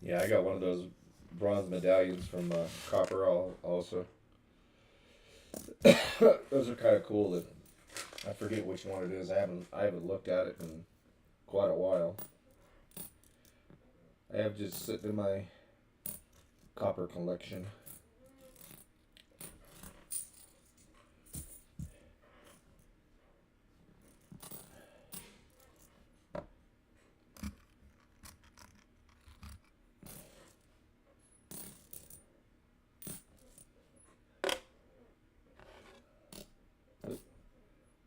Yeah, I got one of those bronze medallions from Copper also. Those are kind of cool. That I forget which one it is. I haven't looked at it in quite a while. I have just sitting in my copper collection.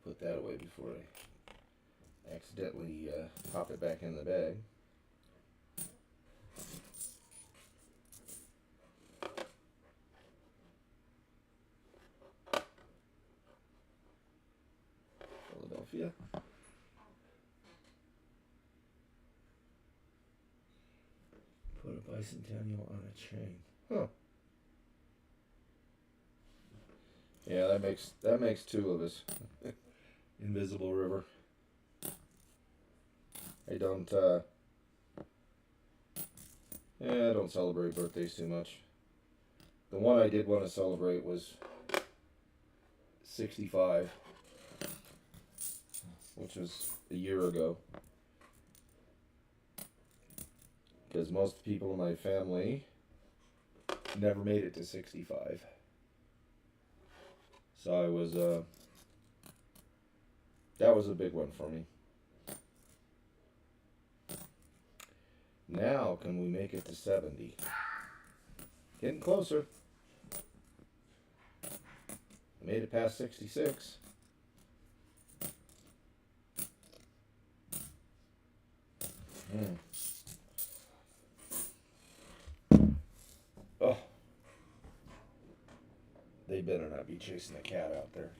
Put that away before I accidentally pop it back in the bag. Philadelphia. Put a bicentennial on a chain. Huh. Yeah, that makes two of us. Invisible River. I don't I don't celebrate birthdays too much. The one I did want to celebrate was 65, which was a year ago. Because most people in my family never made it to 65. So that was a big one for me. Now, can we make it to 70? Getting closer. Made it past 66. Oh, they better not be chasing a cat out there.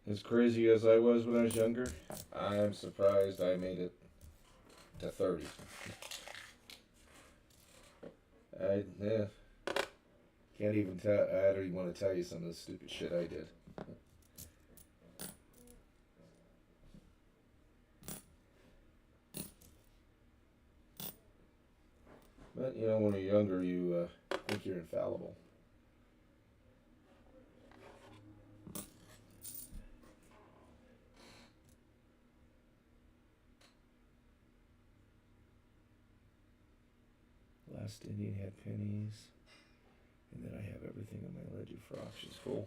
As crazy as I was when I was younger, I'm surprised I made it to 30. Yeah, can't even tell. I don't even want to tell you some of the stupid shit I did. But when you're younger, you think you're infallible. Last Indian had pennies, and then I have everything on my ledger for auctions. Cool.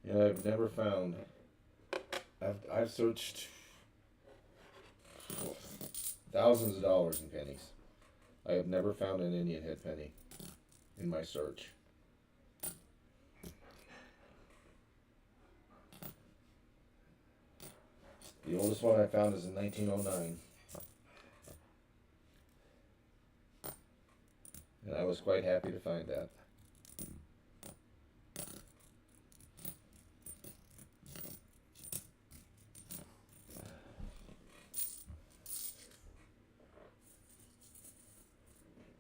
Yeah, I've never found. I've searched thousands of dollars in pennies. I have never found an Indian head penny in my search. The oldest one I found is in 1909. And I was quite happy to find that.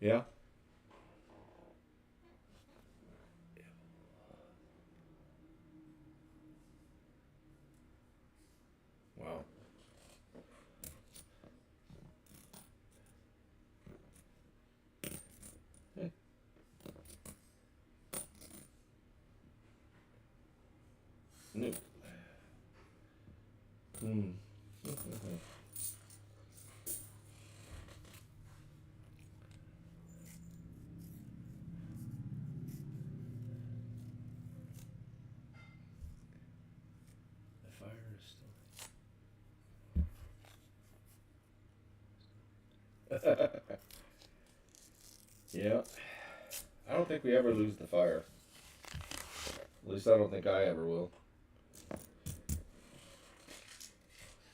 Yeah? Wow. Yeah. I don't think we ever lose the fire. At least I don't think I ever will.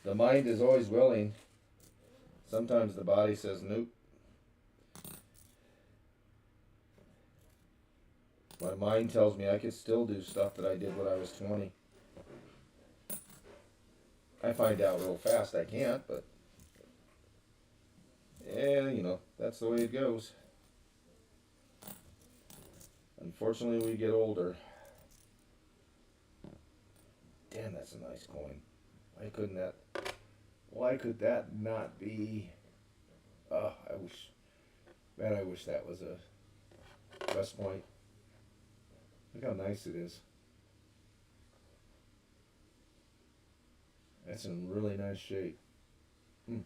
The mind is always willing. Sometimes the body says nope. My mind tells me I could still do stuff that I did when I was 20. I find out real fast I can't, but yeah, that's the way it goes. Unfortunately, we get older. Damn, that's a nice coin. Why couldn't that? Why could that not be? I wish. Man, I wish that was a West Point. Look how nice it is. That's in really nice shape. Hmm.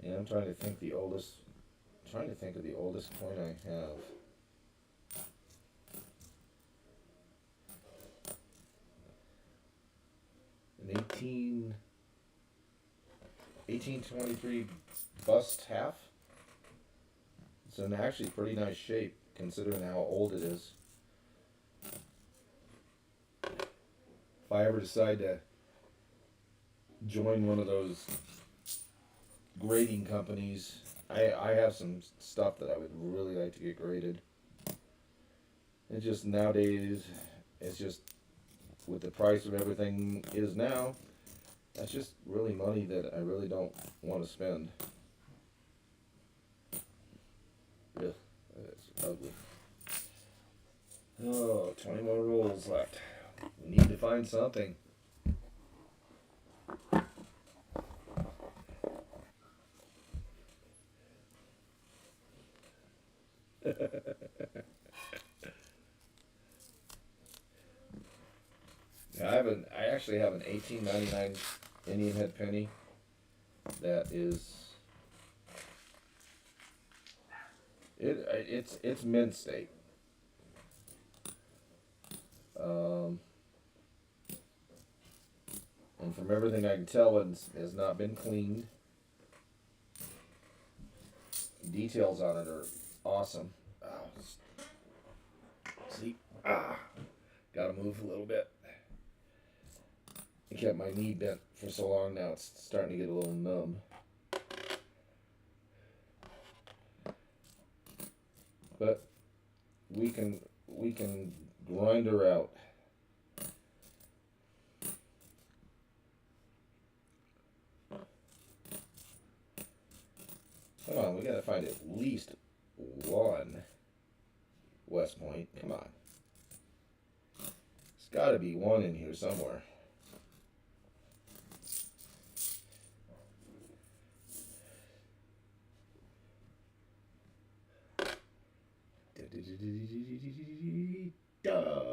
Yeah, I'm trying to think the oldest. Trying to think of the oldest coin I have. An 1823 bust half. It's in actually pretty nice shape considering how old it is. If I ever decide to join one of those grading companies, I have some stuff that I would really like to get graded. It just nowadays, it's just with the price of everything is now, that's just really money that I really don't want to spend. Ugh, that's ugly. Oh, 20 more rolls left. We need to find something. I actually have an 1899 Indian head penny that is it's mint state. Um, and from everything I can tell, it has not been cleaned. Details on it are awesome. Oh, see, gotta move a little bit. I kept my knee bent for so long now; it's starting to get a little numb. But we can grind her out. Come on, we gotta find at least one West Point. Come on. There's gotta be one in here somewhere.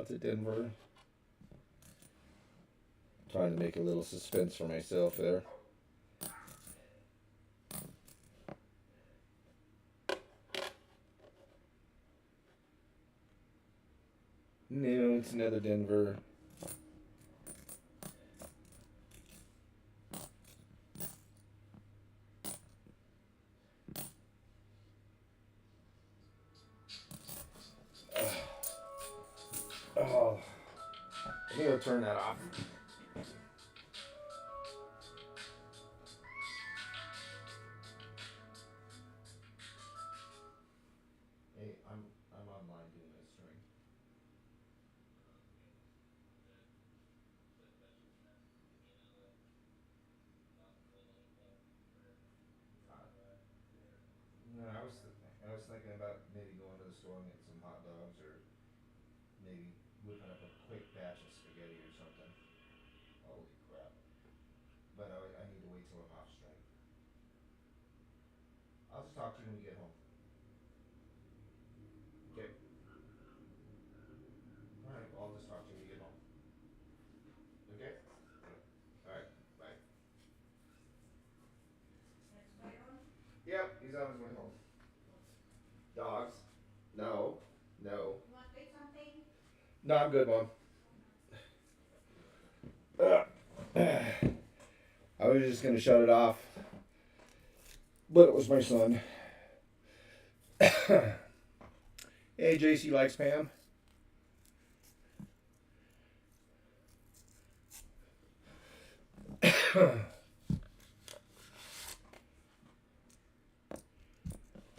It's a Denver. Trying to make a little suspense for myself there. No, it's another Denver. Oh, I'm gonna turn that off. Hey, I'm online doing a string. No, I was thinking about maybe going to the store and getting some hot dogs or maybe whipping up a quick batch of spaghetti or something. Holy crap! But I need to wait till I'm off string. I'll just talk to you when we get home. Okay. All right. Well, I'll just talk to you when you get home. Okay. All right. Bye. Yep. He's on his way home. No. No, I'm good, Mom. I was just gonna shut it off, but it was my son. Hey, JC likes Pam.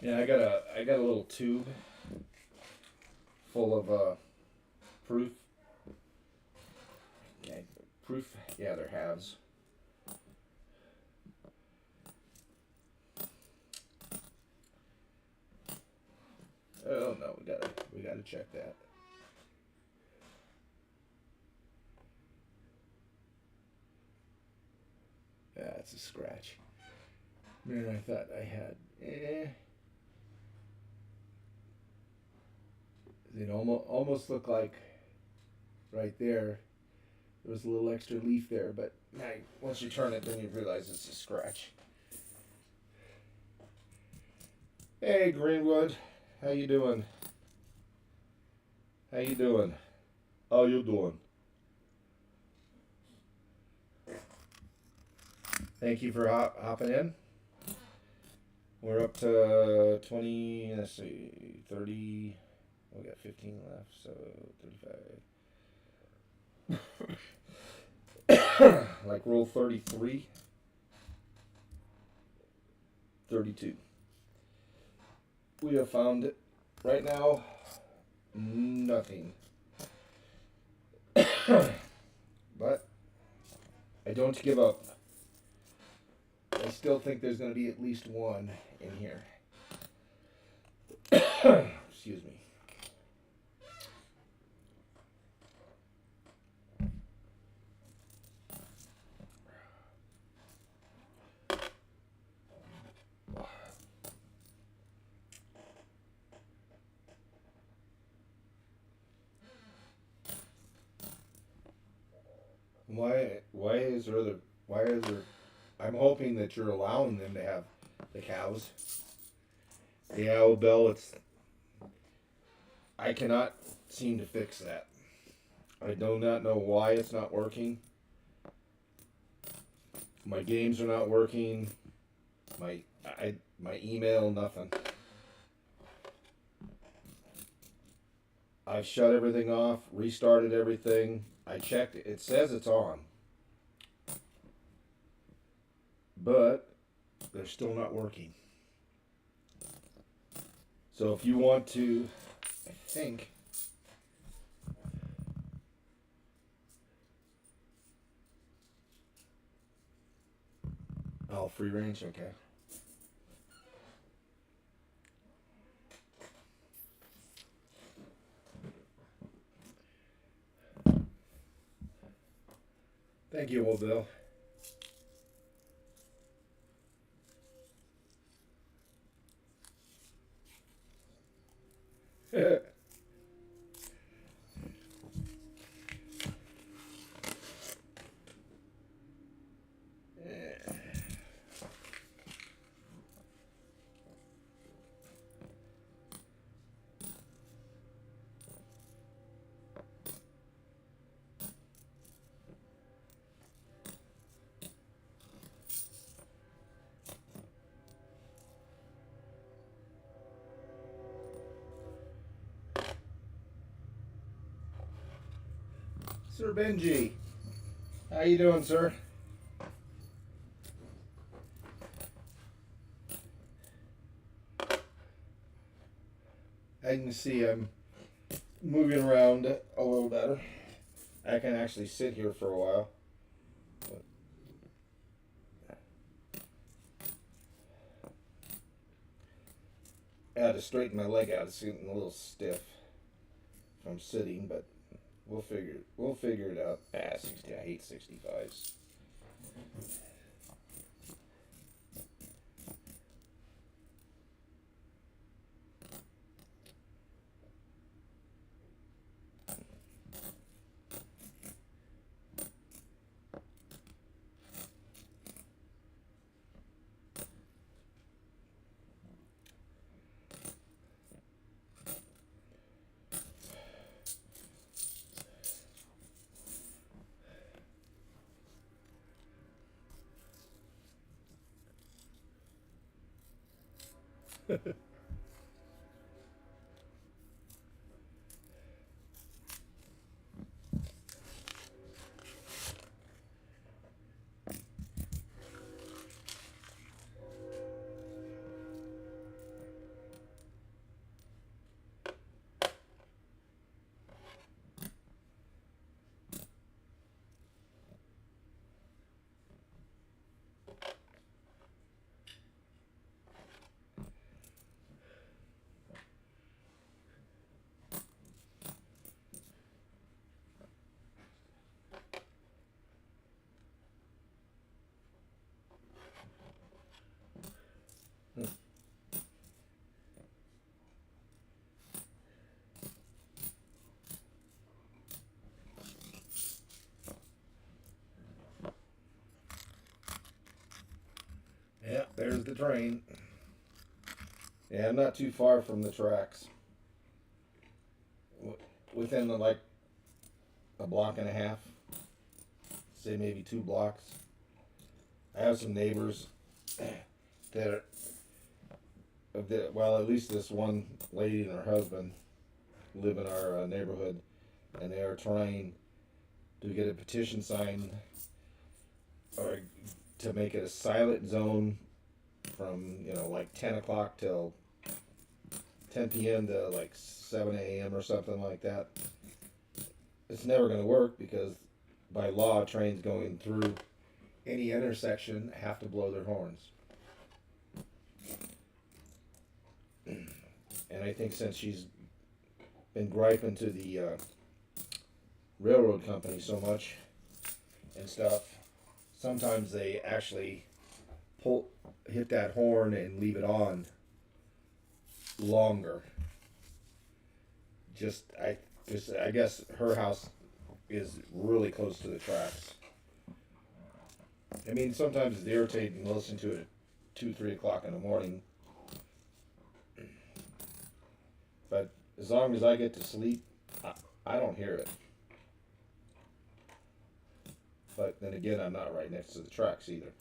Yeah, I got a little tube full of proof. Okay, proof. Yeah, they're halves. Oh no, we gotta check that. That's a scratch. Man, I thought I had. It almost looked like right there. There was a little extra leaf there, but once you turn it, then you realize it's a scratch. Hey, Greenwood, how you doing? How you doing? How you doing? Thank you for hopping in. We're up to 20, let's see, 30, we got 15 left, so 35. Like roll 33, 32. We have found it right now, nothing. But I don't give up. I still think there's going to be at least one in here. Excuse me. Why is there I'm hoping that you're allowing them to have the cows. Yeah, well, Bill, I cannot seem to fix that. I do not know why it's not working. My games are not working. My email, nothing. I've shut everything off, restarted everything. I checked it. It says it's on. But they're still not working. So if you want to, I think. Oh, free range? Okay. Thank you, old Bill. Sir Benji, how you doing, sir? I can see I'm moving around a little better. I can actually sit here for a while. I had to straighten my leg out. It's getting a little stiff from sitting, but we'll figure it out. 60. I hate 65s. Yeah, there's the train. Yeah, I'm not too far from the tracks. Within like a block and a half, say maybe 2 blocks. I have some neighbors that are, well, at least this one lady and her husband live in our neighborhood, and they are trying to get a petition signed or to make it a silent zone from like 10 o'clock till 10 p.m. to like 7 a.m. or something like that. It's never going to work because by law, trains going through any intersection have to blow their horns. And I think since she's been griping to the railroad company so much and stuff, sometimes they actually hit that horn and leave it on longer. I guess her house is really close to the tracks. I mean, sometimes it's irritating to listen to it at 2, 3 o'clock in the morning. But as long as I get to sleep, I don't hear it. But then again, I'm not right next to the tracks either.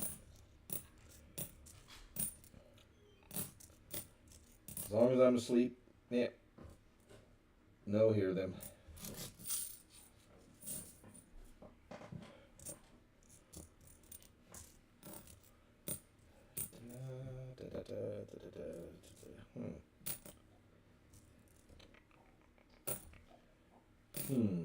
As long as I'm asleep, yeah, no hear them. Hmm.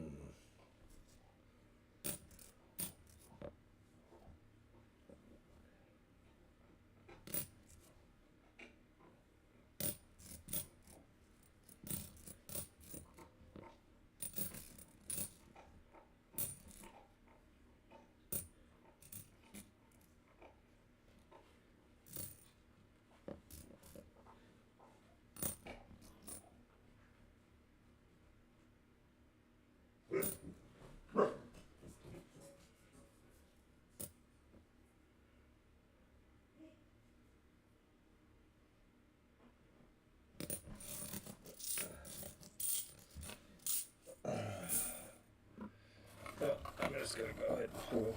Well, I'm just gonna go ahead and pull.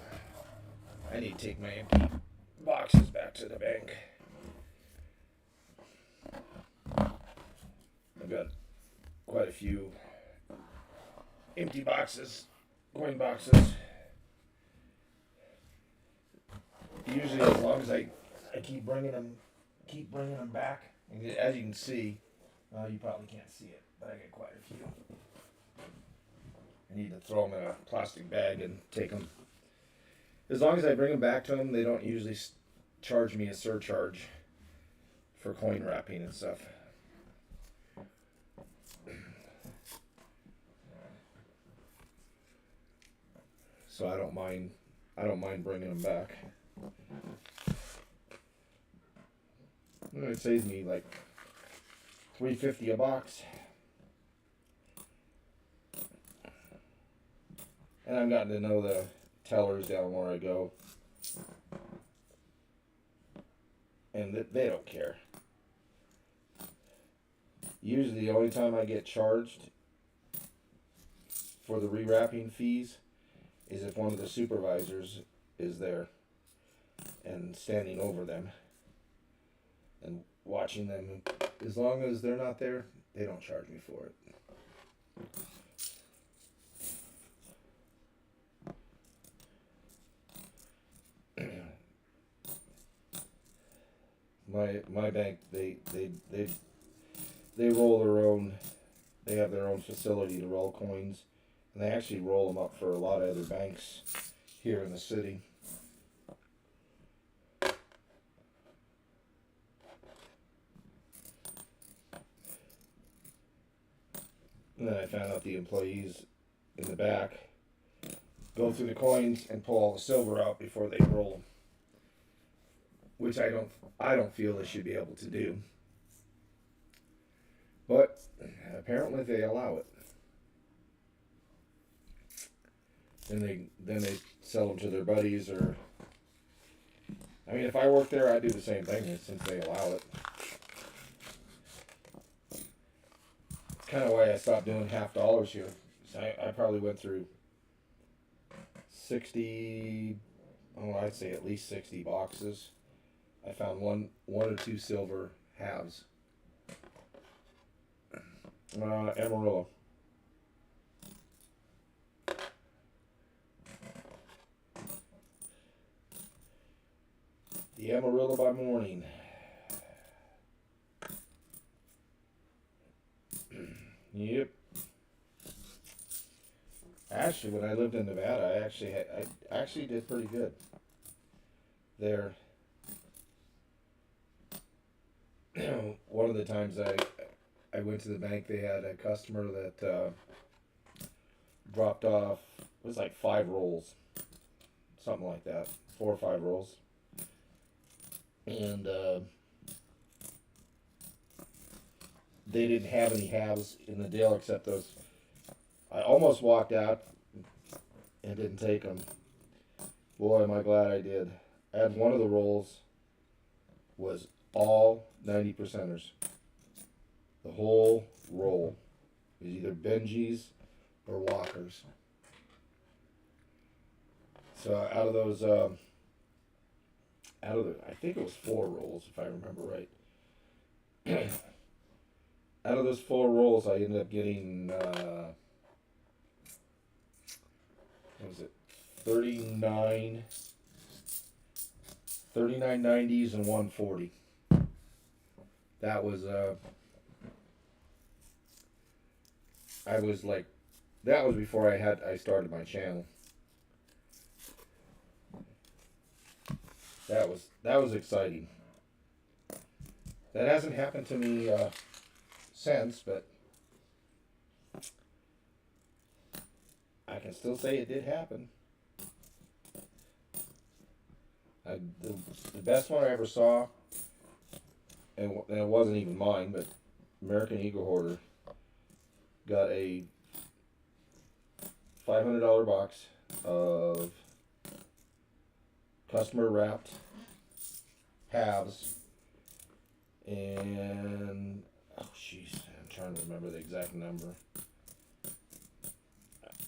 I need to take my empty boxes back to the bank. I've got quite a few empty boxes, coin boxes. Usually, as long as I keep bringing them back. And as you can see, you probably can't see it, but I got quite a few. I need to throw them in a plastic bag and take them. As long as I bring them back to them, they don't usually charge me a surcharge for coin wrapping and stuff. So I don't mind. Bringing them back. It saves me like $3.50 a box. And I've gotten to know the tellers down where I go. And they don't care. Usually the only time I get charged for the rewrapping fees is if one of the supervisors is there and standing over them. And watching them. As long as they're not there, they don't charge me for it. My bank, they roll their own. They have their own facility to roll coins, and they actually roll them up for a lot of other banks here in the city. And then I found out the employees in the back go through the coins and pull all the silver out before they roll them, which I don't feel they should be able to do. But apparently they allow it. And then they sell them to their buddies, or I mean, if I worked there, I'd do the same thing since they allow it. It's kind of why I stopped doing $50 here. I probably went through 60, oh, I'd say at least 60 boxes. I found one or two silver halves. Amarillo. The Amarillo by morning. Yep. Actually, when I lived in Nevada, I actually did pretty good there. One of the times I went to the bank, they had a customer that dropped off, it was like 5 rolls, something like that, 4 or 5 rolls. And they didn't have any halves in the deal except those. I almost walked out and didn't take them. Boy, am I glad I did. And one of the rolls was all 90%ers. The whole roll was either Benjis or Walkers. So out of those, I think it was 4 rolls, if I remember right. Out of those 4 rolls, I ended up getting, what was it, 39 90s and 140. That was, I was like, that was before I started my channel. That was exciting. That hasn't happened to me since, but I can still say it did happen. The best one I ever saw, and it wasn't even mine, but American Eagle Hoarder got a $500 box of customer wrapped halves, and oh jeez, I'm trying to remember the exact number.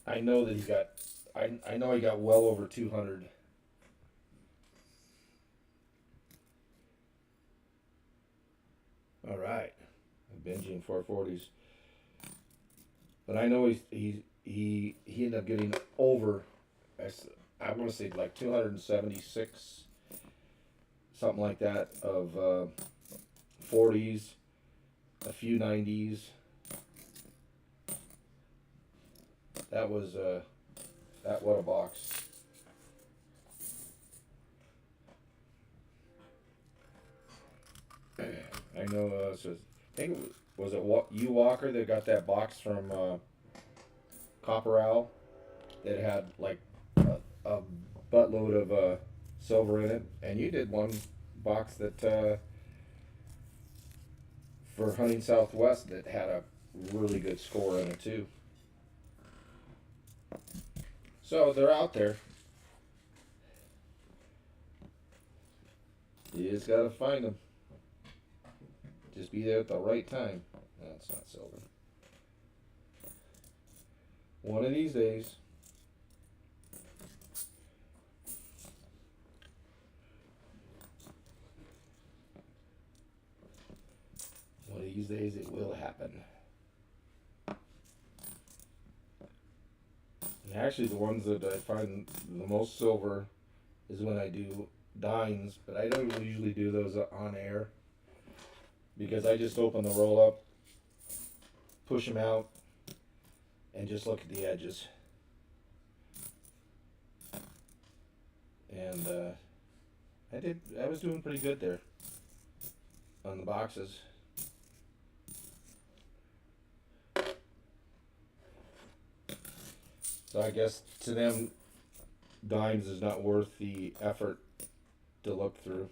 I know that I know he got well over 200. All right, Benji and 440s. But I know he ended up getting over, I want to say like 276, something like that, of 40s, a few 90s. That was what a box. I know. So I think was it U Walker that got that box from Copper Owl that had like a buttload of silver in it, and you did one box that for Hunting Southwest that had a really good score in it too. So they're out there. You just gotta find them. Just be there at the right time. No, it's not silver. One of these days. And actually, the ones that I find the most silver is when I do dines, but I don't usually do those on air because I just open the roll up, push them out, and just look at the edges. And I was doing pretty good there on the boxes. So I guess to them, dimes is not worth the effort to look through.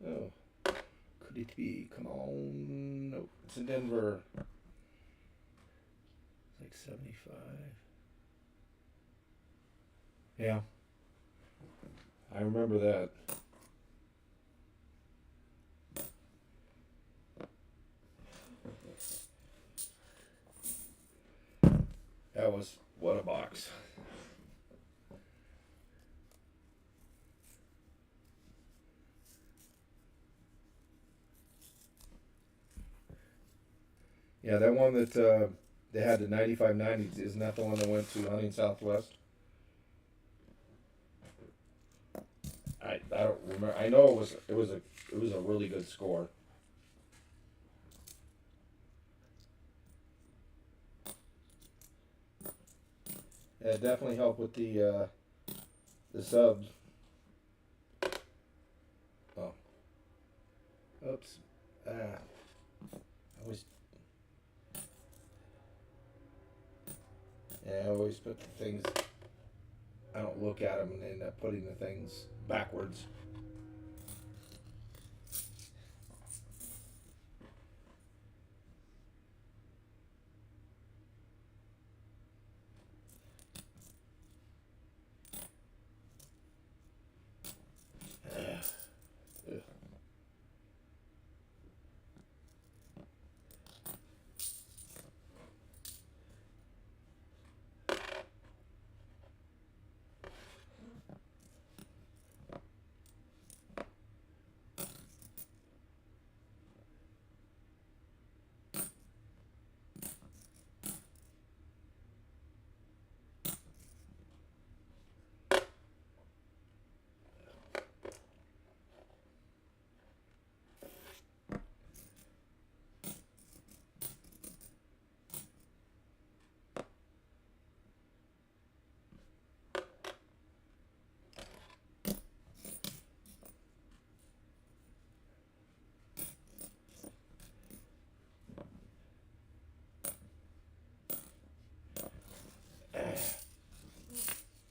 Oh, could it be? Come on. No, it's in Denver. It's like 75. Yeah. I remember that. That was, what a box. Yeah, that one that they had the 9590s, isn't that the one that went to Hunting Southwest? I don't remember. I know it was a really good score. Yeah, it definitely helped with the subs. Oh, oops. I always put the things. I don't look at them and end up putting the things backwards.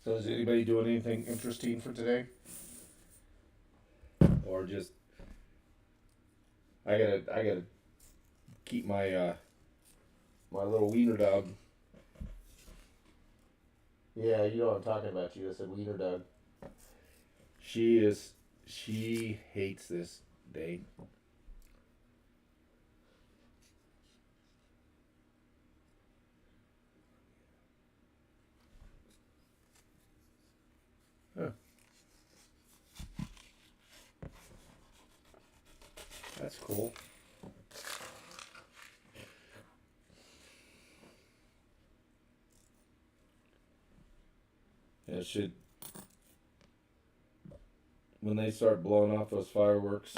So is anybody doing anything interesting for today? Or just I gotta keep my my little wiener dog. Yeah, you know what I'm talking about. You just said wiener dog. She hates this day. Huh. That's cool. Yeah, it should. When they start blowing off those fireworks,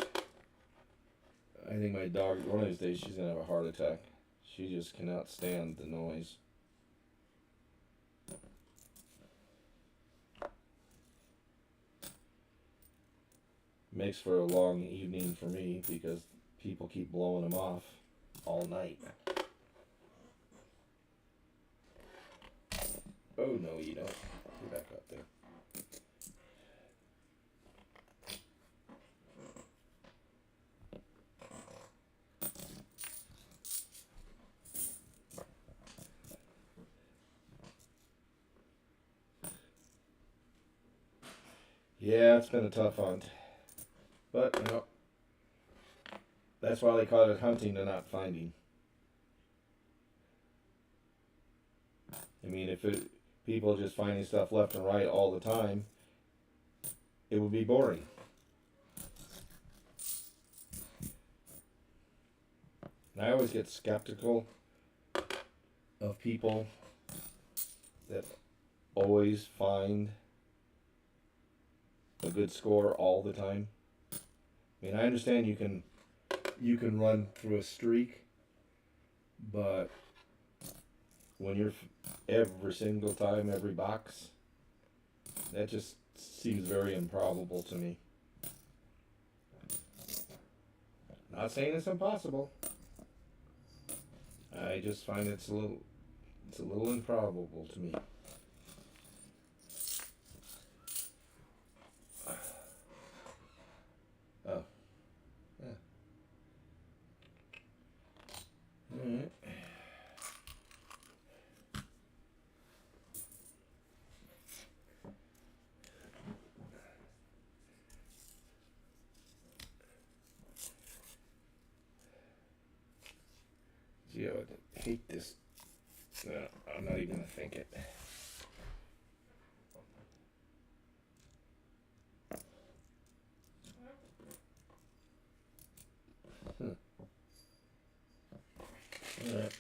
I think my dog, one of these days, she's gonna have a heart attack. She just cannot stand the noise. Makes for a long evening for me because people keep blowing them off all night. Oh no, you don't. Get back up there. Yeah, it's been a tough hunt. But, that's why they call it hunting and not finding. I mean, if people just finding stuff left and right all the time, it would be boring. And I always get skeptical of people that always find a good score all the time. I mean, I understand you can run through a streak, but when you're every single time, every box, that just seems very improbable to me. Not saying it's impossible. I just find it's a little improbable to me. Oh, yeah. All right. Gee, I would hate this. No, I'm not even gonna think it. All right. All right.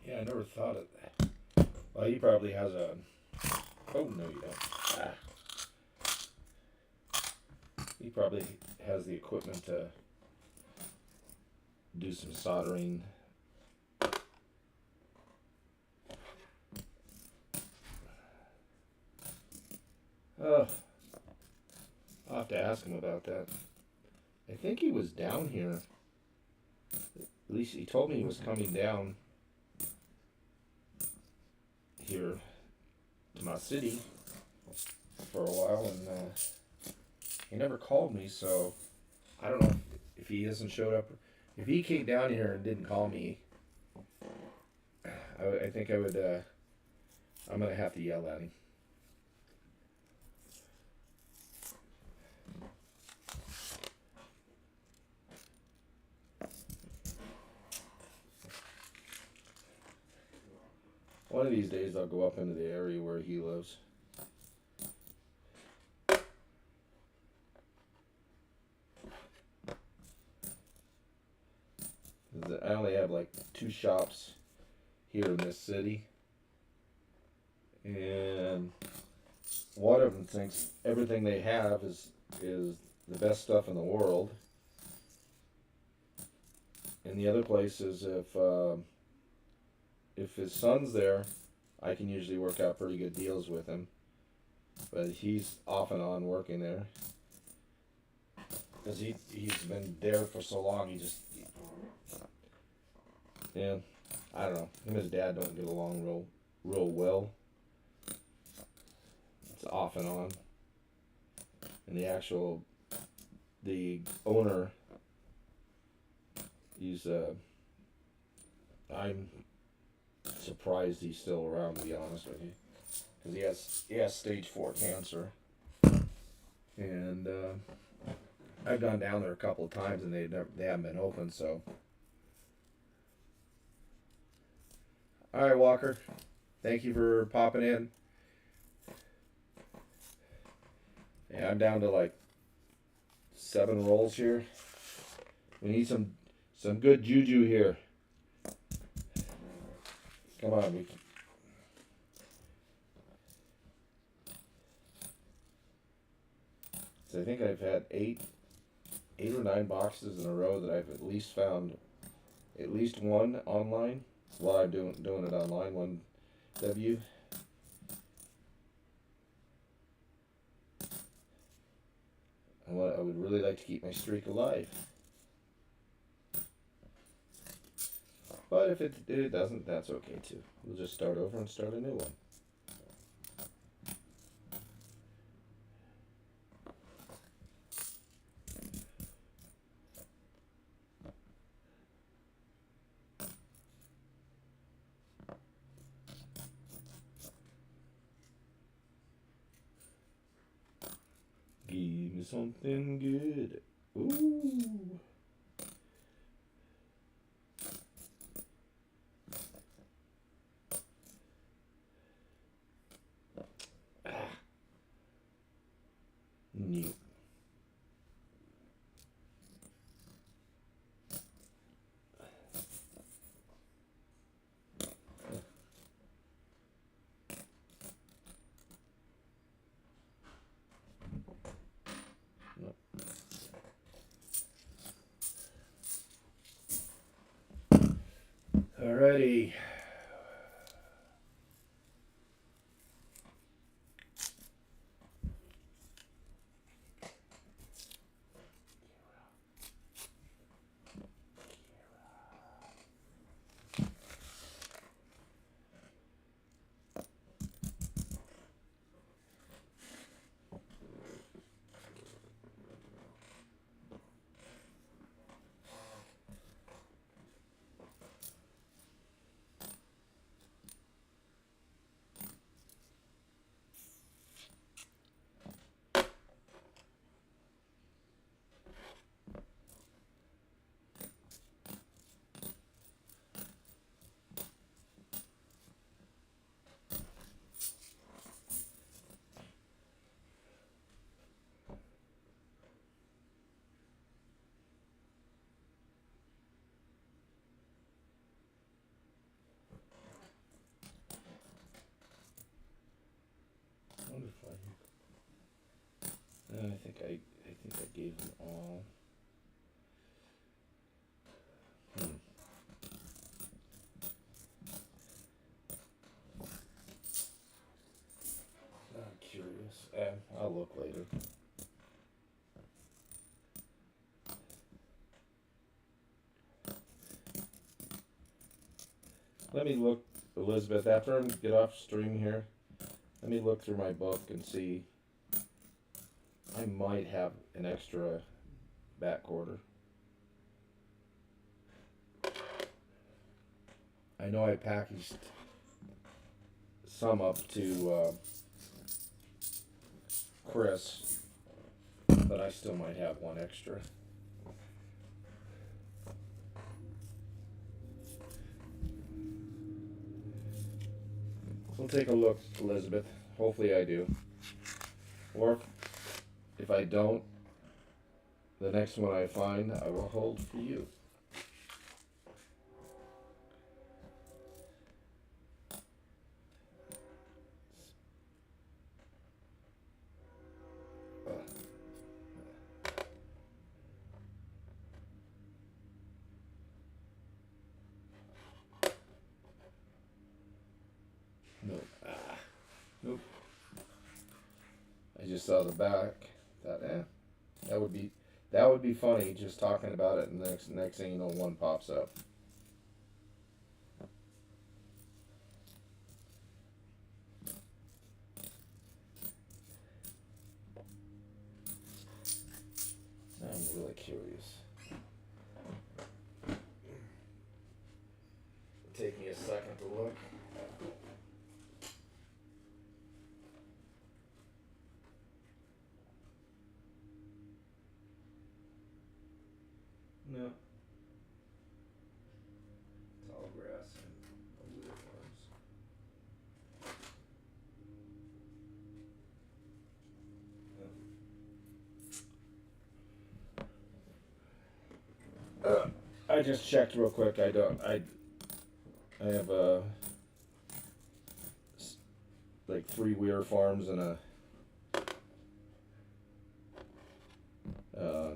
Yeah, I never thought of that. Well, he probably has a. Oh no, you don't. Ah. He probably has the equipment to do some soldering. Oh, I'll have to ask him about that. I think he was down here. At least he told me he was coming down here to my city for a while, and he never called me, so I don't know if he hasn't showed up. If he came down here and didn't call me, I think I would. I'm gonna have to yell at him. One of these days, I'll go up into the area where he lives. I only have like 2 shops here in this city, and one of them thinks everything they have is the best stuff in the world, and the other place is if his son's there, I can usually work out pretty good deals with him, but he's off and on working there because he's been there for so long. Yeah, I don't know. Him and his dad don't get along real well. It's off and on. And the owner, I'm surprised he's still around, to be honest with you, because he has stage 4 cancer, and I've gone down there a couple of times and they haven't been open. So, all right, Walker, thank you for popping in. Yeah, I'm down to like 7 rolls here. We need some good juju here. Come on, So I think I've had 8 or 9 boxes in a row that I've at least found at least one online while I'm doing it online. One W. would really like to keep my streak alive. But if it doesn't, that's okay too. We'll just start over and start a new one. Give me something good. Ooh. New. Alrighty. I think I gave them all. I'm curious. I'll look later. Let me look, Elizabeth, after I get off stream here, let me look through my book and see. I might have an extra back quarter. I know I packaged some up to Chris, but I still might have one extra. We'll take a look, Elizabeth. Hopefully I do. Or if I don't, the next one I find, I will hold for you. Nope. Nope. I just saw the back. Thought, that would be funny. Just talking about it, and next thing you know, one pops up. I'm really curious. Take me a second to look. No. Tall grass and weird farms. I just checked real quick. I have like 3 Weir farms and a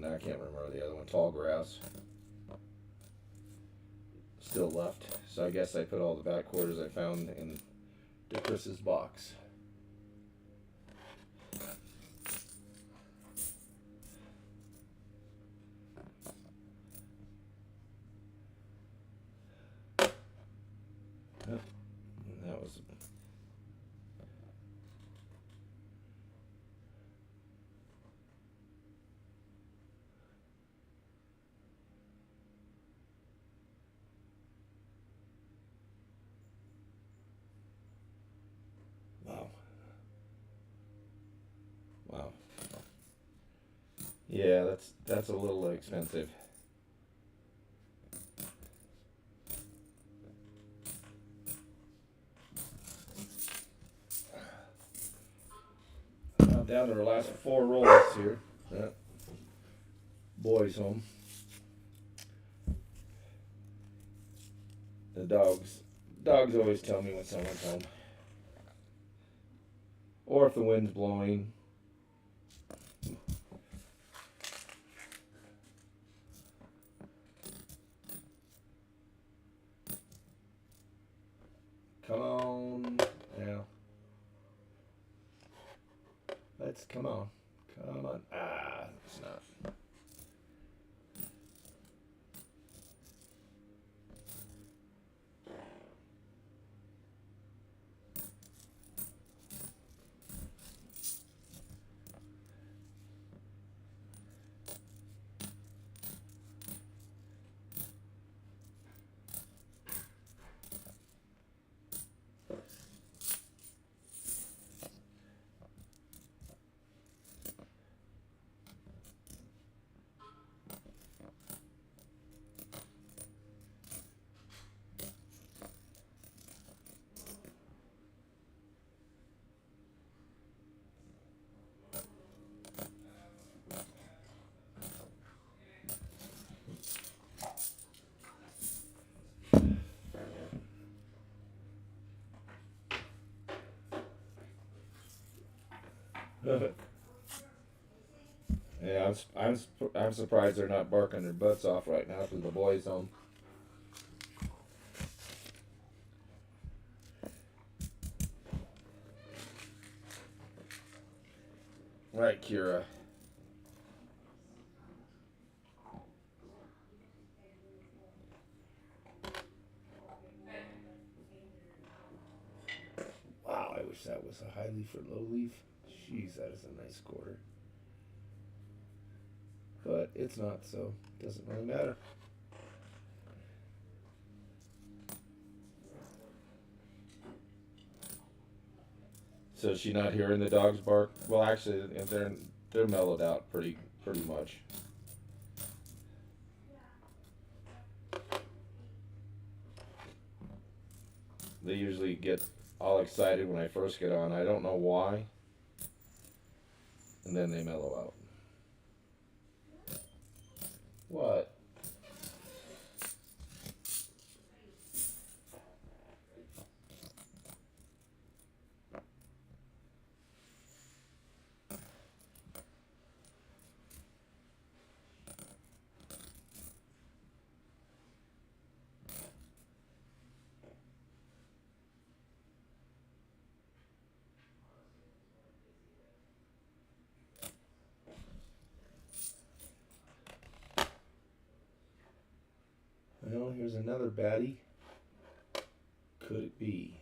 now I can't remember the other one. Tall grass still left. So I guess I put all the back quarters I found in Chris's box. Wow. Yeah, that's a little expensive. Now down to our last 4 rolls here. Yeah. Boys home. The dogs always tell me when someone's home. Or if the wind's blowing. Come on. Yeah. Let's come on. Come on. Ah, it's not. Yeah, I'm surprised they're not barking their butts off right now through the boys' home. Right, Kira. Wow, I wish that was a high leaf or low leaf. Jeez, that is a nice quarter. But it's not, so it doesn't really matter. So is she not hearing the dogs bark? Well, actually, they're mellowed out pretty much. They usually get all excited when I first get on. I don't know why, and then they mellow out. What? Well, here's another baddie. Could it be?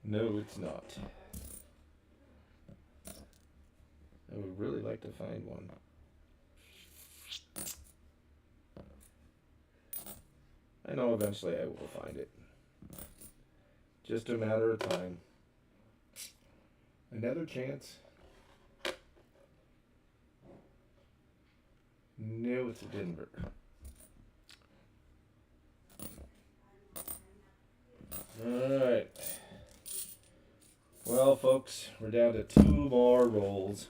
No, it's not. I would really like to find one. I know eventually I will find it. Just a matter of time. Another chance. No, it's a Denver. Alright. Well, folks, we're down to 2 more rolls.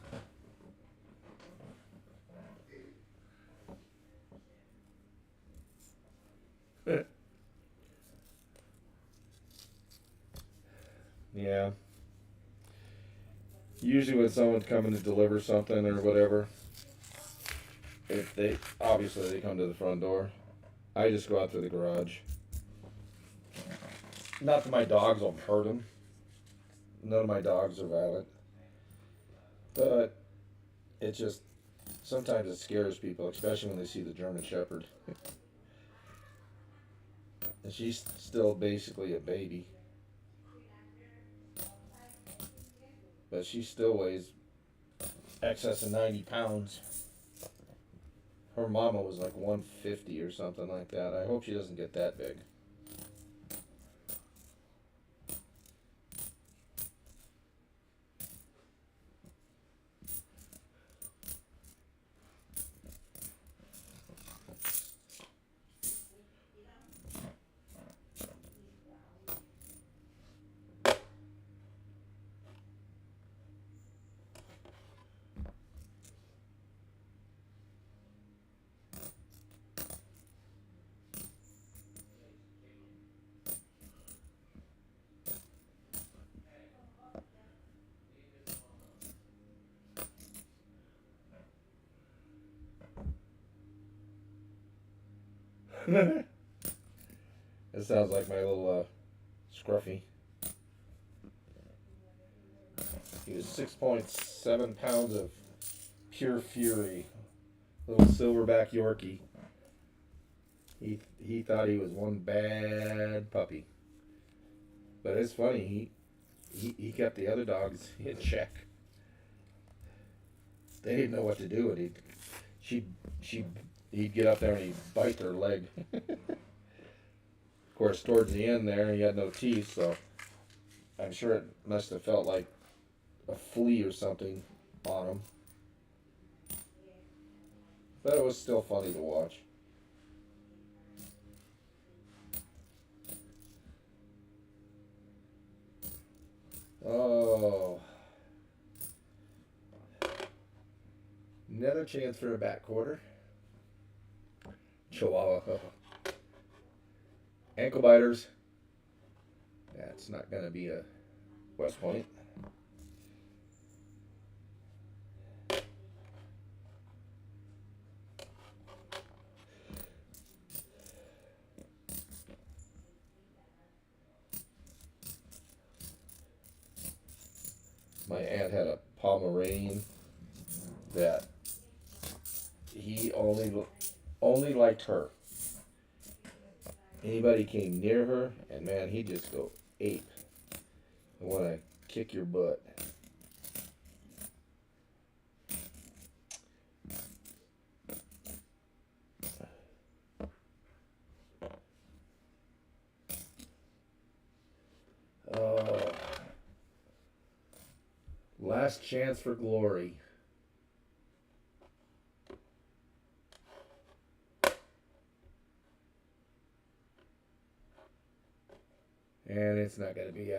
Yeah. Usually when someone's coming to deliver something or whatever, if they obviously they come to the front door, I just go out through the garage. Not that my dogs will hurt them. None of my dogs are violent, but it just sometimes it scares people, especially when they see the German Shepherd. And she's still basically a baby, but she still weighs excess of 90 pounds. Her mama was like 150 or something like that. I hope she doesn't get that big. That sounds like my little Scruffy. He was 6.7 pounds of pure fury. Little silverback Yorkie. He thought he was one bad puppy. But it's funny, he kept the other dogs in check. They didn't know what to do, and he'd get up there and he'd bite their leg. Of course, towards the end there, he had no teeth, so I'm sure it must have felt like a flea or something on him. But it was still funny to watch. Oh. Another chance for a back quarter. Chihuahua. Ankle biters. That's not going to be a West Point. My aunt had a Pomeranian that he only liked her. Anybody came near her, and man, he'd just go ape. I want to kick your butt. Last chance for glory. And it's not going to be.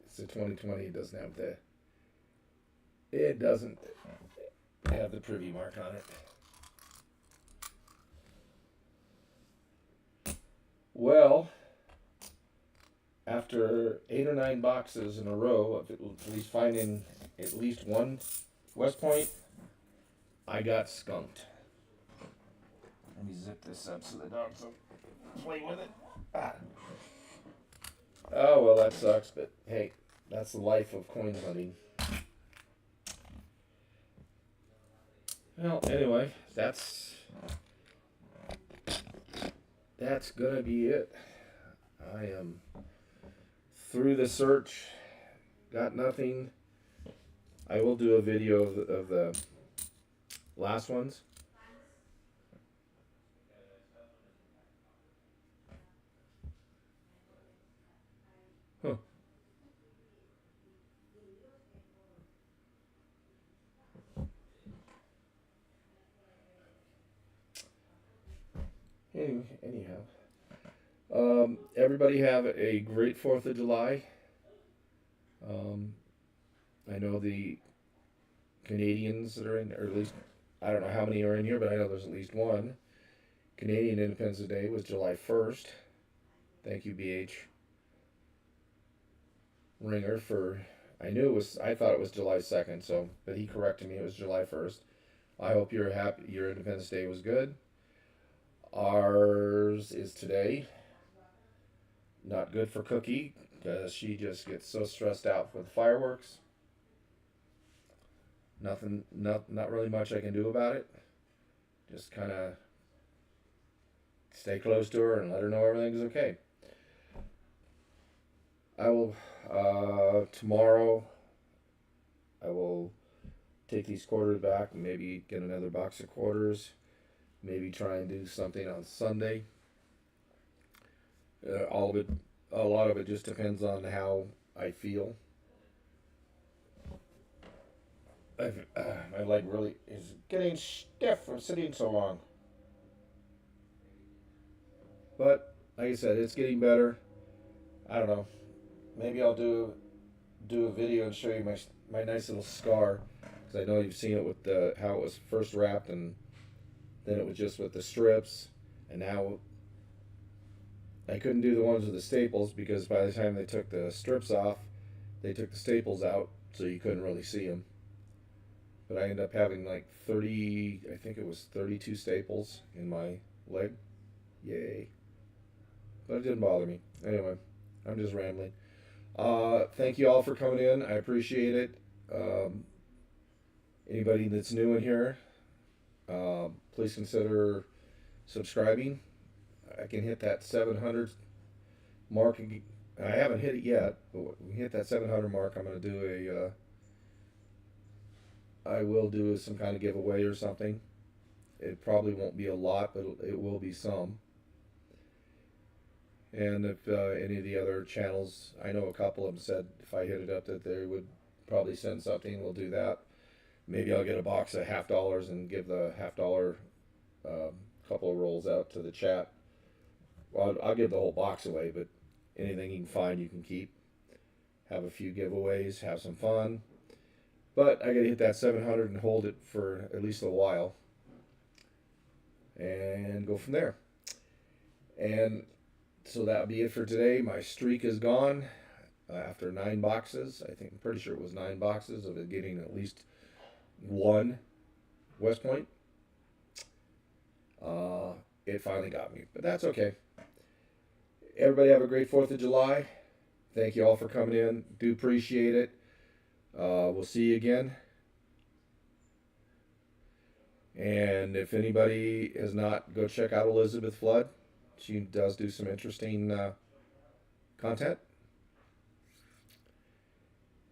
It's a 2020. It doesn't have the. It doesn't have the privy mark on it. Well, after 8 or 9 boxes in a row of at least finding at least one West Point, I got skunked. Let me zip this up so the dogs don't play with it. Oh, well, that sucks, but hey, that's the life of coin hunting. Well, anyway, that's gonna be it. I am through the search, got nothing. I will do a video of the last ones. Huh. Anyhow, everybody have a great 4th of July. I know the Canadians that are in, or at least, I don't know how many are in here, but I know there's at least one. Canadian Independence Day was July 1st. Thank you, BH Ringer, for, I thought it was July 2nd, so, but he corrected me, it was July 1st. I hope you're happy, your Independence Day was good. Ours is today. Not good for Cookie, because she just gets so stressed out with fireworks. Not really much I can do about it. Just kind of stay close to her and let her know everything's okay. I will, tomorrow, I will take these quarters back and maybe get another box of quarters. Maybe try and do something on Sunday. A lot of it just depends on how I feel. My leg really is getting stiff from sitting so long. But like I said, it's getting better. I don't know. Maybe I'll do a video and show you my nice little scar, because I know you've seen it with how it was first wrapped, and then it was just with the strips, and now I couldn't do the ones with the staples because by the time they took the strips off, they took the staples out, so you couldn't really see them. But I ended up having like 30, I think it was 32 staples in my leg. Yay. But it didn't bother me. Anyway, I'm just rambling. Thank you all for coming in. I appreciate it. Anybody that's new in here, please consider subscribing. I can hit that 700 mark. I haven't hit it yet, but when we hit that 700 mark, I'm going to do I will do some kind of giveaway or something. It probably won't be a lot, but it will be some. And if any of the other channels, I know a couple of them said if I hit it up that they would probably send something. We'll do that. Maybe I'll get a box of $50 and give the $50 couple of rolls out to the chat. Well, I'll give the whole box away, but anything you can find, you can keep. Have a few giveaways, have some fun. But I gotta hit that 700 and hold it for at least a while, and go from there. And so that'll be it for today. My streak is gone after 9 boxes. I'm pretty sure it was 9 boxes of it getting at least one West Point. It finally got me, but that's okay. Everybody have a great 4th of July. Thank you all for coming in. Do appreciate it. We'll see you again. And if anybody has not, go check out Elizabeth Flood. She does do some interesting content.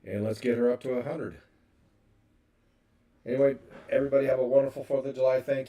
And let's get her up to 100. Anyway, everybody have a wonderful 4th of July. Thank you.